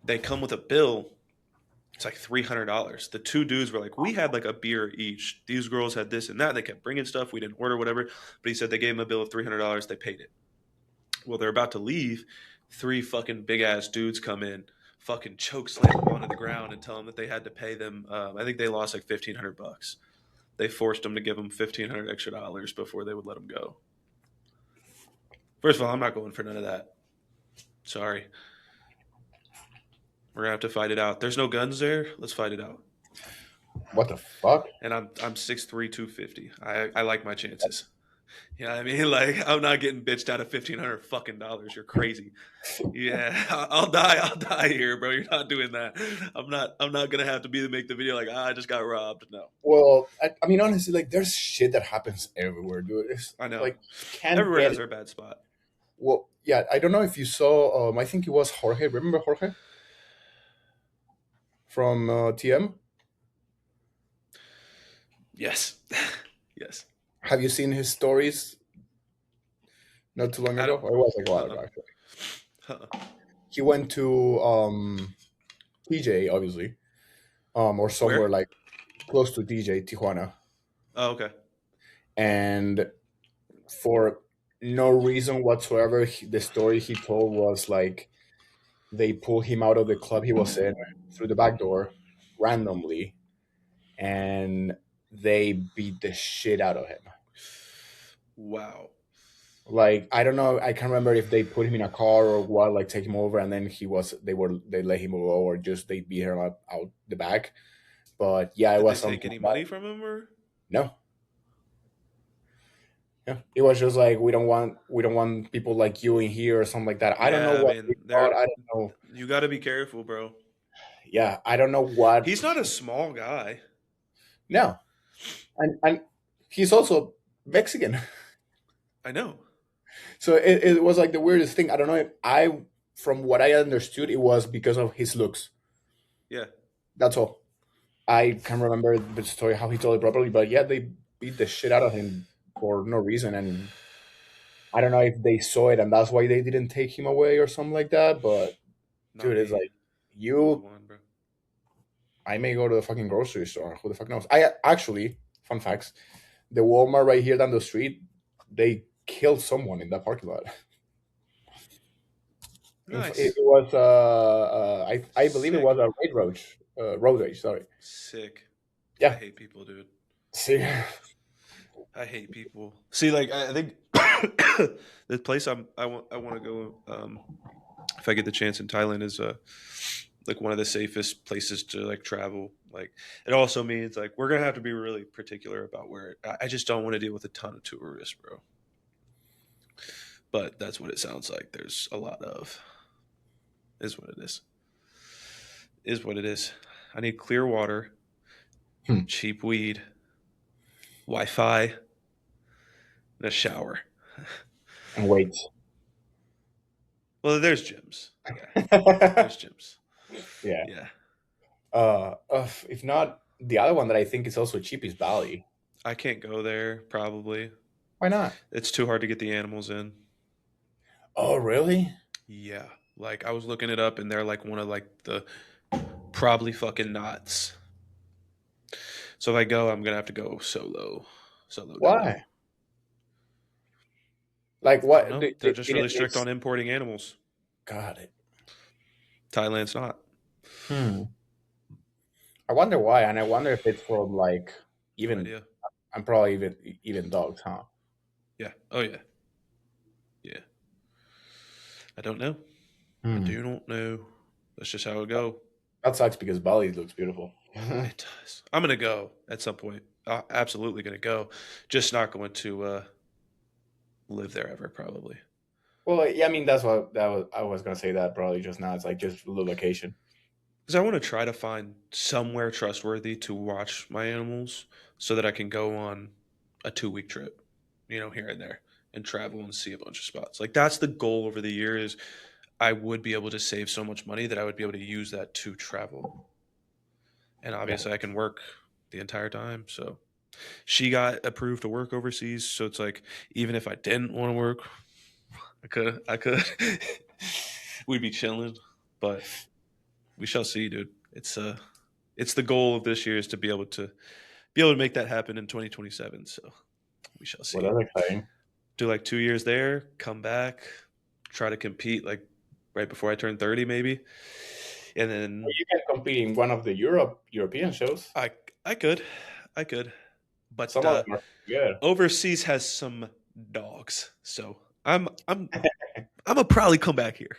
Speaker 1: They come with a bill. It's like $300. The two dudes were like, we had like a beer each. These girls had this and that. They kept bringing stuff. We didn't order whatever. But he said they gave him a bill of $300. They paid it. Well, they're about to leave. Three fucking big ass dudes come in, fucking choke slam them onto the ground and tell them that they had to pay them. I think they lost like $1,500. They forced them to give them $1,500 extra dollars before they would let them go. First of all, I'm not going for none of that. Sorry. We're gonna have to fight it out. There's no guns there. Let's fight it out.
Speaker 2: What the fuck?
Speaker 1: And I'm 6'3", 250. I like my chances. You know what I mean? Like I'm not getting bitched out of $1,500 fucking dollars. You're crazy. Yeah, I'll die. I'll die here, bro. You're not doing that. I'm not gonna have to be to make the video like I just got robbed. No,
Speaker 2: Well, I mean, honestly, like, there's shit that happens everywhere, dude. It's
Speaker 1: I know.
Speaker 2: like can't
Speaker 1: Everywhere
Speaker 2: get
Speaker 1: has
Speaker 2: it.
Speaker 1: their bad spot.
Speaker 2: Well, yeah, I don't know if you saw. I think it was Jorge. Remember Jorge from TM?
Speaker 1: Yes, yes.
Speaker 2: Have you seen his stories not too long
Speaker 1: I
Speaker 2: ago?
Speaker 1: don't.
Speaker 2: Or it was like a while
Speaker 1: Uh-uh.
Speaker 2: ago, actually.
Speaker 1: Uh-uh.
Speaker 2: He went to TJ, obviously, or somewhere
Speaker 1: Where?
Speaker 2: like close to DJ Tijuana,
Speaker 1: Oh, okay.
Speaker 2: and for no reason whatsoever, the story he told was like they pulled him out of the club he was in through the back door randomly, and they beat the shit out of him.
Speaker 1: Wow.
Speaker 2: Like I don't know, I can't remember if they put him in a car or what, like take him over, and then they let him go, or just they beat him up out the back. But yeah, it
Speaker 1: Did they
Speaker 2: was
Speaker 1: take
Speaker 2: something
Speaker 1: any
Speaker 2: like
Speaker 1: money from him or?
Speaker 2: that. No, yeah, it was just like we don't want people like you in here or something like that. I don't know
Speaker 1: Yeah, I
Speaker 2: what
Speaker 1: mean,
Speaker 2: we thought.
Speaker 1: they're
Speaker 2: I don't know.
Speaker 1: you got to be careful, bro.
Speaker 2: Yeah, I don't know what.
Speaker 1: He's not a small guy.
Speaker 2: No, and he's also Mexican.
Speaker 1: I know.
Speaker 2: So it was like the weirdest thing. I don't know if from what I understood, it was because of his looks.
Speaker 1: Yeah.
Speaker 2: That's all. I can't remember the story how he told it properly, but yeah, they beat the shit out of him for no reason, and I don't know if they saw it and that's why they didn't take him away or something like that. But
Speaker 1: Not
Speaker 2: dude, it's
Speaker 1: me.
Speaker 2: like
Speaker 1: I'm the
Speaker 2: you
Speaker 1: one, bro.
Speaker 2: I may go to the fucking grocery store. Who the fuck knows? I actually, fun facts, the Walmart right here down the street, they killed someone in that parking lot. It
Speaker 1: Nice.
Speaker 2: was I believe it was
Speaker 1: Sick.
Speaker 2: a road rage. Sorry.
Speaker 1: Sick. I
Speaker 2: Yeah.
Speaker 1: hate people, dude.
Speaker 2: See.
Speaker 1: I hate people. See, like I think the place I want to go if I get the chance in Thailand is like one of the safest places to like travel. Like it also means like we're gonna have to be really particular about where I just don't want to deal with a ton of tourists, bro. But that's what it sounds like. There's a lot of is what it is. Is what it is. I need clear water,
Speaker 2: Hmm.
Speaker 1: cheap weed, Wi-Fi, and a shower.
Speaker 2: And wait.
Speaker 1: Well, there's gyms. Yeah, there's gyms.
Speaker 2: Yeah.
Speaker 1: Yeah,
Speaker 2: If not, the other one that I think is also cheap is Bali.
Speaker 1: I can't go there probably.
Speaker 2: Why not?
Speaker 1: It's too hard to get the animals in.
Speaker 2: Oh, really?
Speaker 1: Yeah, like I was looking it up, and they're like one of like the probably fucking knots. So if I go, I'm gonna have to go solo dolo.
Speaker 2: Why? Like
Speaker 1: I don't
Speaker 2: what?
Speaker 1: know. They're just really strict
Speaker 2: It's
Speaker 1: on importing animals.
Speaker 2: got it.
Speaker 1: Thailand's not.
Speaker 2: Hmm. I wonder why, and I wonder if it's for like
Speaker 1: No
Speaker 2: even.
Speaker 1: idea.
Speaker 2: I'm probably even dogs, huh?
Speaker 1: Yeah. Oh yeah. Yeah. I don't know. I
Speaker 2: Hmm.
Speaker 1: do not know. That's just how it go.
Speaker 2: That sucks because Bali looks beautiful.
Speaker 1: It does. I'm gonna go at some point. Absolutely gonna go. Just not going to live there ever, probably.
Speaker 2: Well, yeah, I mean that's what that was. I was gonna say that probably just now. It's like just a little vacation.
Speaker 1: Because I want to try to find somewhere trustworthy to watch my animals, so that I can go on a 2 week trip, here and there, and travel and see a bunch of spots. Like that's the goal over the year. Is I would be able to save so much money that I would be able to use that to travel, and
Speaker 2: Yeah.
Speaker 1: obviously I can work the entire time. So she got approved to work overseas, so it's like even if I didn't want to work, I could. We'd be chilling, but we shall see, dude. It's the goal of this year is to be able to make that happen in 2027. So we shall
Speaker 2: Well,
Speaker 1: see.
Speaker 2: that's exciting.
Speaker 1: Do like 2 years there, come back, try to compete like right before I turn 30, maybe, and then
Speaker 2: You can compete in one of the European shows.
Speaker 1: I I could, I could, but
Speaker 2: Some of them are good.
Speaker 1: overseas has some dogs, so I'm gonna probably come back here.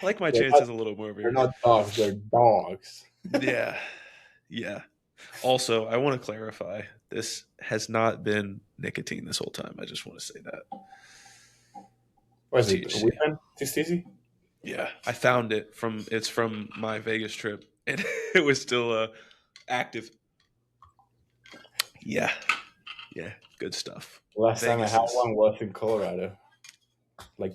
Speaker 1: I like my
Speaker 2: They're not
Speaker 1: chances a little more over
Speaker 2: they're
Speaker 1: here.
Speaker 2: not dogs. They're dogs.
Speaker 1: Yeah, yeah. Also, I want to clarify this has not been nicotine this whole time. I just want to say that
Speaker 2: What
Speaker 1: it's
Speaker 2: is it?
Speaker 1: THC.
Speaker 2: Weekend? TCC?
Speaker 1: Yeah, I found it's from my Vegas trip, and it was still active. Yeah, yeah, good stuff.
Speaker 2: Last time I
Speaker 1: Vegas
Speaker 2: had
Speaker 1: is.
Speaker 2: one was in Colorado. Like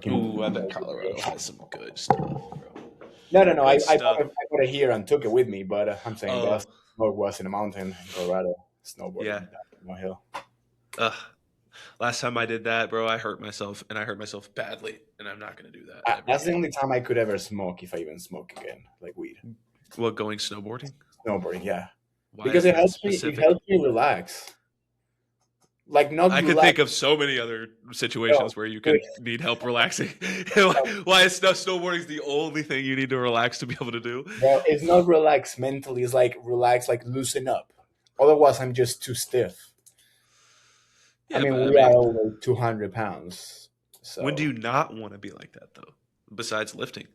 Speaker 1: Ooh, I
Speaker 2: fucking.
Speaker 1: bet Colorado has some good stuff, bro.
Speaker 2: No.
Speaker 1: Good
Speaker 2: I
Speaker 1: stuff.
Speaker 2: got it here and took it with me, but I'm saying the
Speaker 1: Oh,
Speaker 2: last smoke was in a mountain in Colorado,
Speaker 1: yeah.
Speaker 2: snowboarding down no hill.
Speaker 1: Ugh. Last time I did that, bro, I hurt myself, and I hurt myself badly, and I'm not gonna do that ever
Speaker 2: That's the
Speaker 1: again.
Speaker 2: only time I could ever smoke, if I even smoke again, like weed.
Speaker 1: What, going snowboarding?
Speaker 2: Snowboarding, yeah,
Speaker 1: Why
Speaker 2: because
Speaker 1: is
Speaker 2: it
Speaker 1: that
Speaker 2: helps me. It
Speaker 1: specific?
Speaker 2: helps me relax. Like not
Speaker 1: I could
Speaker 2: relax.
Speaker 1: think of so many other
Speaker 2: No,
Speaker 1: situations where you
Speaker 2: but
Speaker 1: could need help relaxing. Why is snowboarding the only thing you need to relax to be able to do?
Speaker 2: well, it's not relax mentally. It's like relax, like loosen up. Otherwise, I'm just too stiff. I
Speaker 1: Yeah,
Speaker 2: mean,
Speaker 1: but I
Speaker 2: we are
Speaker 1: mean,
Speaker 2: over 200 pounds,
Speaker 1: when do
Speaker 2: so
Speaker 1: you not want to be like that though? Besides lifting,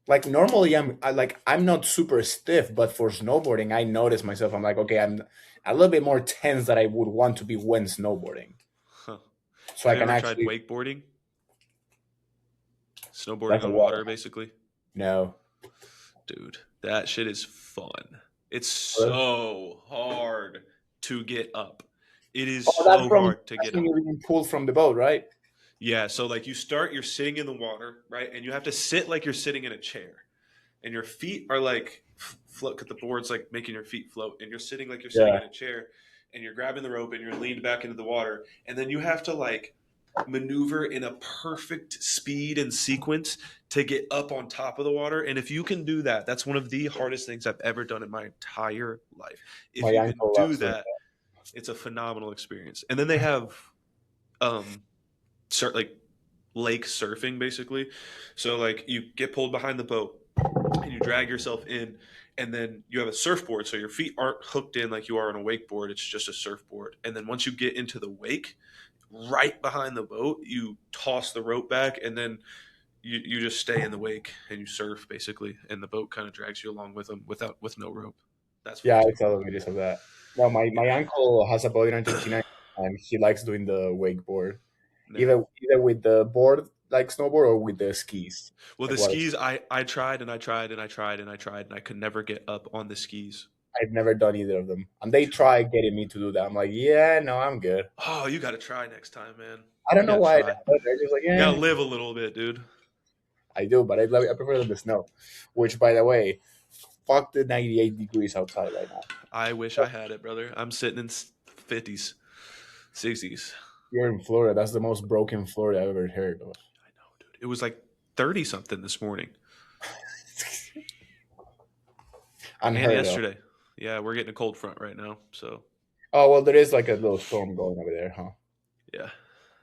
Speaker 2: like normally I'm not super stiff, but for snowboarding, I notice myself. I'm like, okay, I'm a little bit more tense than I would want to be when snowboarding,
Speaker 1: huh?
Speaker 2: so
Speaker 1: Have
Speaker 2: I
Speaker 1: you
Speaker 2: can
Speaker 1: ever tried
Speaker 2: actually.
Speaker 1: wakeboarding? Snowboarding
Speaker 2: That's a
Speaker 1: on
Speaker 2: water.
Speaker 1: water, basically.
Speaker 2: No.
Speaker 1: Dude, that shit is fun. It's
Speaker 2: Really?
Speaker 1: so hard to get up. It is
Speaker 2: Oh, that's
Speaker 1: so
Speaker 2: from
Speaker 1: hard to
Speaker 2: that's
Speaker 1: get
Speaker 2: when
Speaker 1: up.
Speaker 2: you're being pulled from the boat, right?
Speaker 1: Yeah, so like you're sitting in the water, right? And you have to sit like you're sitting in a chair. And your feet are like float, cause the board's like making your feet float. And you're sitting like you're sitting
Speaker 2: Yeah.
Speaker 1: in a chair and you're grabbing the rope and you're leaned back into the water. And then you have to like maneuver in a perfect speed and sequence to get up on top of the water. And if you can do that, that's one of the hardest things I've ever done in my entire life. If
Speaker 2: My
Speaker 1: you can
Speaker 2: uncle
Speaker 1: do
Speaker 2: loves doing
Speaker 1: that, it's a phenomenal experience. And then they have like lake surfing basically. So like you get pulled behind the boat and you drag yourself in, and then you have a surfboard, so your feet aren't hooked in like you are on a wakeboard. It's just a surfboard. And then once you get into the wake, right behind the boat, you toss the rope back, and then you just stay in the wake and you surf basically, and the boat kind of drags you along with them with no rope. That's fun
Speaker 2: Yeah, I
Speaker 1: too.
Speaker 2: saw the videos of that. No, my
Speaker 1: Yeah,
Speaker 2: uncle has a boat in Argentina, and he likes doing the wakeboard,
Speaker 1: yeah.
Speaker 2: either with the board like snowboard or with the skis,
Speaker 1: Well,
Speaker 2: like
Speaker 1: the
Speaker 2: water.
Speaker 1: skis, I tried and I tried and I tried and I tried, and I could never get up on the skis.
Speaker 2: I've never done either of them, and they try getting me to do that. I'm like, yeah, no, I'm good.
Speaker 1: Oh, you got to try next time, man.
Speaker 2: I don't
Speaker 1: You
Speaker 2: know
Speaker 1: got to
Speaker 2: why.
Speaker 1: try.
Speaker 2: They're just like,
Speaker 1: You got
Speaker 2: yeah,
Speaker 1: to live a little bit, dude.
Speaker 2: I do, but I prefer the snow. Which, by the way, fuck the 98 degrees outside right now.
Speaker 1: I wish I had it, brother. I'm sitting in 50s, 60s.
Speaker 2: You're in Florida. That's the most broken Florida I've ever heard of.
Speaker 1: I know, dude. It was like 30 something this morning and
Speaker 2: Unheard of.
Speaker 1: yesterday. Yeah, we're getting a cold front right now. So,
Speaker 2: Oh well, there is like a little storm going over there, huh?
Speaker 1: yeah.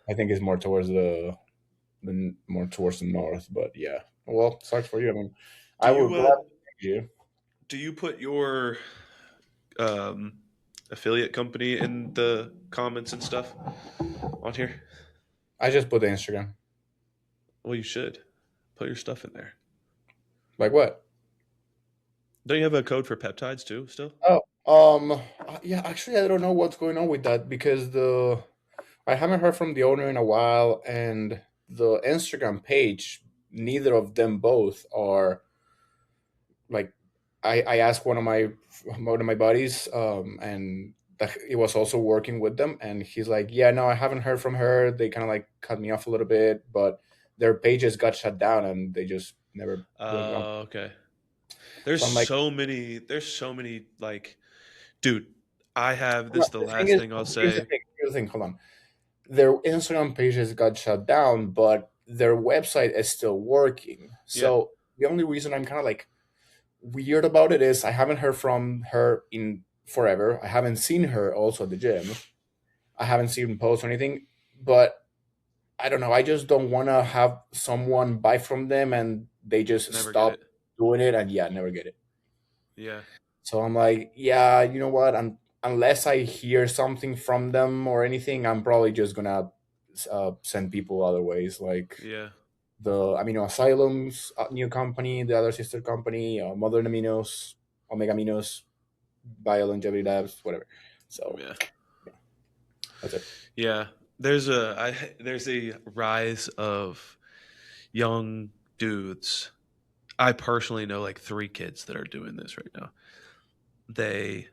Speaker 2: I think it's more towards more towards the north, but yeah. Well, sucks for you. I mean,
Speaker 1: Do
Speaker 2: I would
Speaker 1: you
Speaker 2: gladly take you.
Speaker 1: do you put your um affiliate company in the comments and stuff on here?
Speaker 2: I just put the Instagram.
Speaker 1: Well, you should put your stuff in there.
Speaker 2: Like what?
Speaker 1: Don't you have a code for peptides too still?
Speaker 2: Oh, yeah. Actually, I don't know what's going on with that because the I haven't heard from the owner in a while, and the Instagram page, neither of them both are like. I asked one of my buddies, and that he was also working with them, and he's like, "Yeah, no, I haven't heard from her. They kind of like cut me off a little bit, but their pages got shut down, and they just never went on."
Speaker 1: Okay.
Speaker 2: So I'm like,
Speaker 1: There's so many like dude, I have
Speaker 2: no,
Speaker 1: this the
Speaker 2: the thing
Speaker 1: last
Speaker 2: is,
Speaker 1: thing I'll
Speaker 2: here's the
Speaker 1: say.
Speaker 2: thing. Here's the thing. Hold on. Their Instagram pages got shut down, but their website is still working.
Speaker 1: Yeah.
Speaker 2: So the only reason I'm kind of like weird about it is I haven't heard from her in forever. I haven't seen her also at the gym. I haven't seen posts or anything, but I don't know. I just don't want to have someone buy from them and they just
Speaker 1: Never get
Speaker 2: stop
Speaker 1: it.
Speaker 2: doing it and yeah, never get it.
Speaker 1: Yeah.
Speaker 2: So I'm like, yeah, you know what? Unless I hear something from them or anything, I'm probably just gonna send people other ways, like
Speaker 1: Yeah.
Speaker 2: the Amino Asylum's new company, the other sister company, Modern Aminos, Omega Aminos, Bio Longevity Labs, whatever. So
Speaker 1: Yeah.
Speaker 2: yeah, that's it.
Speaker 1: Yeah. There's a rise of young dudes. I personally know like 3 kids that are doing this right now. They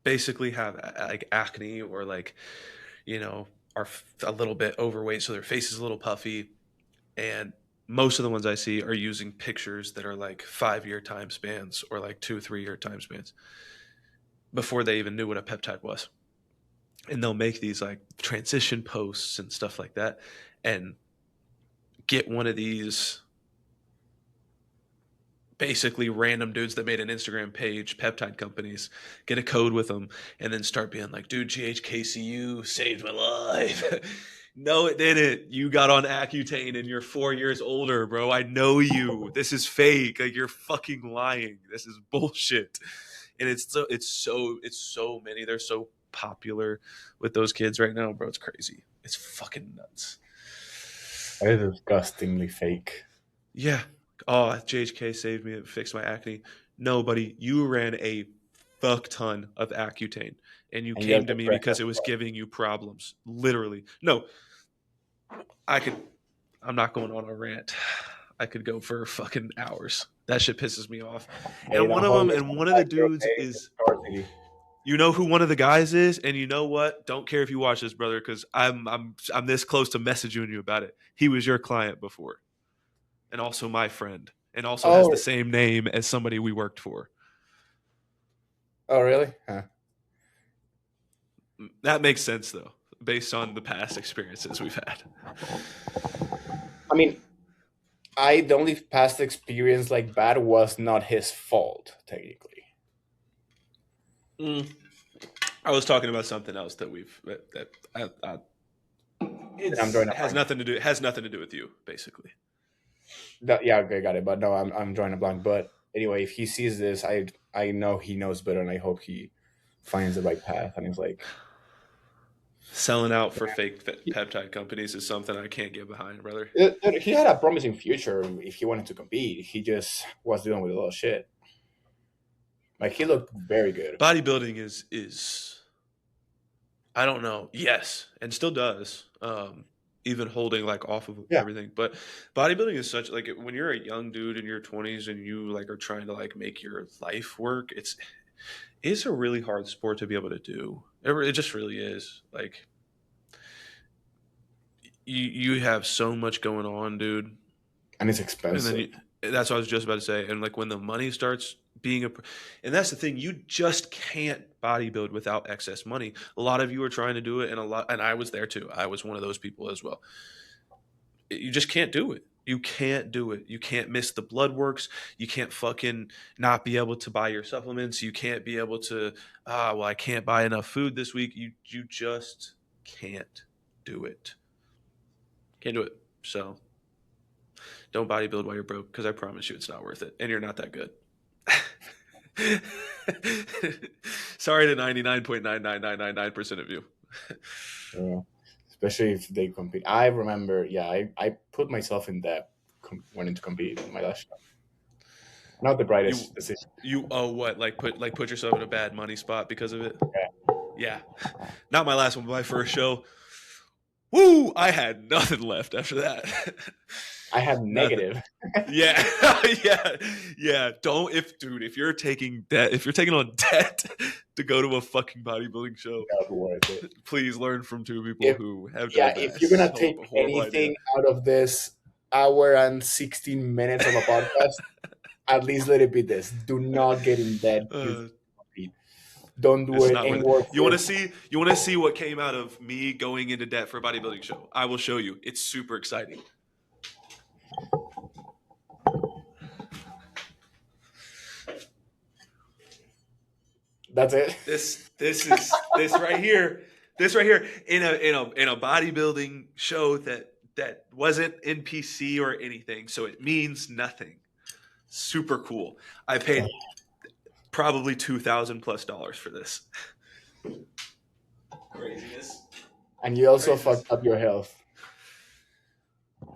Speaker 1: basically have like acne or like, are a little bit overweight, so their face is a little puffy. And most of the ones I see are using pictures that are like 5 year time spans or like 2, 3 year time spans before they even knew what a peptide was. And they'll make these like transition posts and stuff like that and get one of these basically random dudes that made an Instagram page, peptide companies, get a code with them, and then start being like, dude, GHKCU saved my life. No, it didn't. You got on Accutane and you're 4 years older, bro. I know you. This is fake. Like you're fucking lying. This is bullshit. And it's so many. They're so popular with those kids right now, bro. It's crazy. It's fucking nuts.
Speaker 2: That is disgustingly fake.
Speaker 1: Yeah. Oh, JHK saved me. It fixed my acne. No, buddy, you ran a fuck ton of Accutane, and you
Speaker 2: And you have
Speaker 1: came to
Speaker 2: the
Speaker 1: me
Speaker 2: press
Speaker 1: because
Speaker 2: as
Speaker 1: it was
Speaker 2: well.
Speaker 1: giving you problems. Literally. No, I could. I'm not going on a rant. I could go for fucking hours. That shit pisses me off.
Speaker 2: Hey, don't hold
Speaker 1: And
Speaker 2: yourself
Speaker 1: one of the
Speaker 2: back. You're
Speaker 1: dudes
Speaker 2: okay. It's
Speaker 1: is,
Speaker 2: Scarcity.
Speaker 1: you know who one of the guys is, and you know what? Don't care if you watch this, brother, because I'm this close to messaging you about it. He was your client before, and also my friend, and also has the
Speaker 2: Oh,
Speaker 1: same name as somebody we worked for.
Speaker 2: oh, really? Huh.
Speaker 1: That makes sense though. based on the past experiences we've had.
Speaker 2: I mean, the only past experience like bad was not his fault, technically.
Speaker 1: I was talking about something else that
Speaker 2: I'm drawing a
Speaker 1: has
Speaker 2: blank.
Speaker 1: nothing to do. It has nothing to do with you, basically.
Speaker 2: Yeah, okay, got it. But no, I'm drawing a blank. But anyway, if he sees this, I know he knows better, and I hope he finds the right path. And he's like,
Speaker 1: selling out for fake peptide companies is something I can't get behind, brother.
Speaker 2: he had a promising future if he wanted to compete. He just was dealing with a lot of shit. Like, he looked very good.
Speaker 1: Bodybuilding is I don't know. Yes, and still does. Even holding like off of everything, but bodybuilding is such like when you're a young dude in your 20s and you like are trying to like make your life work. It's a really hard sport to be able to do. It just really is. Like you have so much going on, dude,
Speaker 2: and it's expensive.
Speaker 1: And that's what I was just about to say. And like when the money starts being and that's the thing, you just can't bodybuild without excess money. A lot of you are trying to do it, and I was there too. I was one of those people as well. You just can't do it. You can't do it. You can't miss the blood works. You can't fucking not be able to buy your supplements. You can't be able to, well, I can't buy enough food this week. You just can't do it. Can't do it. So don't bodybuild while you're broke, because I promise you it's not worth it. And you're not that good. Sorry to 99.99999% of you.
Speaker 2: Yeah. Especially if they compete. I remember, I put myself in debt wanting to compete in my last show. Not the brightest decision.
Speaker 1: What? Like put yourself in a bad money spot because of it?
Speaker 2: Yeah.
Speaker 1: Not my last one, but my first show. Woo! I had nothing left after that.
Speaker 2: I had negative.
Speaker 1: Yeah. If you're taking on debt to go to a fucking bodybuilding show, please learn from two people who have done that.
Speaker 2: If you're gonna take anything out of this hour and 16 minutes of a podcast, at least let it be this: do not get in debt. Don't do it.
Speaker 1: You want to see what came out of me going into debt for a bodybuilding show? I will show you. It's super exciting.
Speaker 2: That's it.
Speaker 1: This right here. This right here in a bodybuilding show that wasn't NPC or anything, so it means nothing. Super cool. I paid probably $2,000+ for this. Craziness.
Speaker 2: And you also fucked up your health.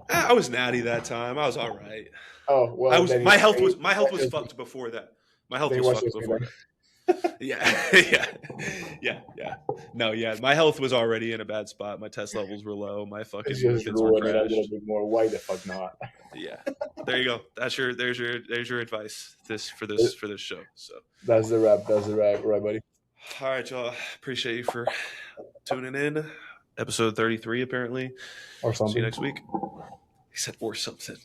Speaker 1: I was natty that time. I was all right.
Speaker 2: Oh well.
Speaker 1: My health was fucked before that. My health was fucked before that. Yeah. No, my health was already in a bad spot. My test levels were low. My fucking
Speaker 2: just ruined it a little bit more. Why the fuck not?
Speaker 1: Yeah. There you go. There's your advice for this show. So
Speaker 2: that's the wrap. Right, buddy.
Speaker 1: All right, y'all. Appreciate you for tuning in. Episode 33, apparently.
Speaker 2: Or something.
Speaker 1: See you next week. He said or something.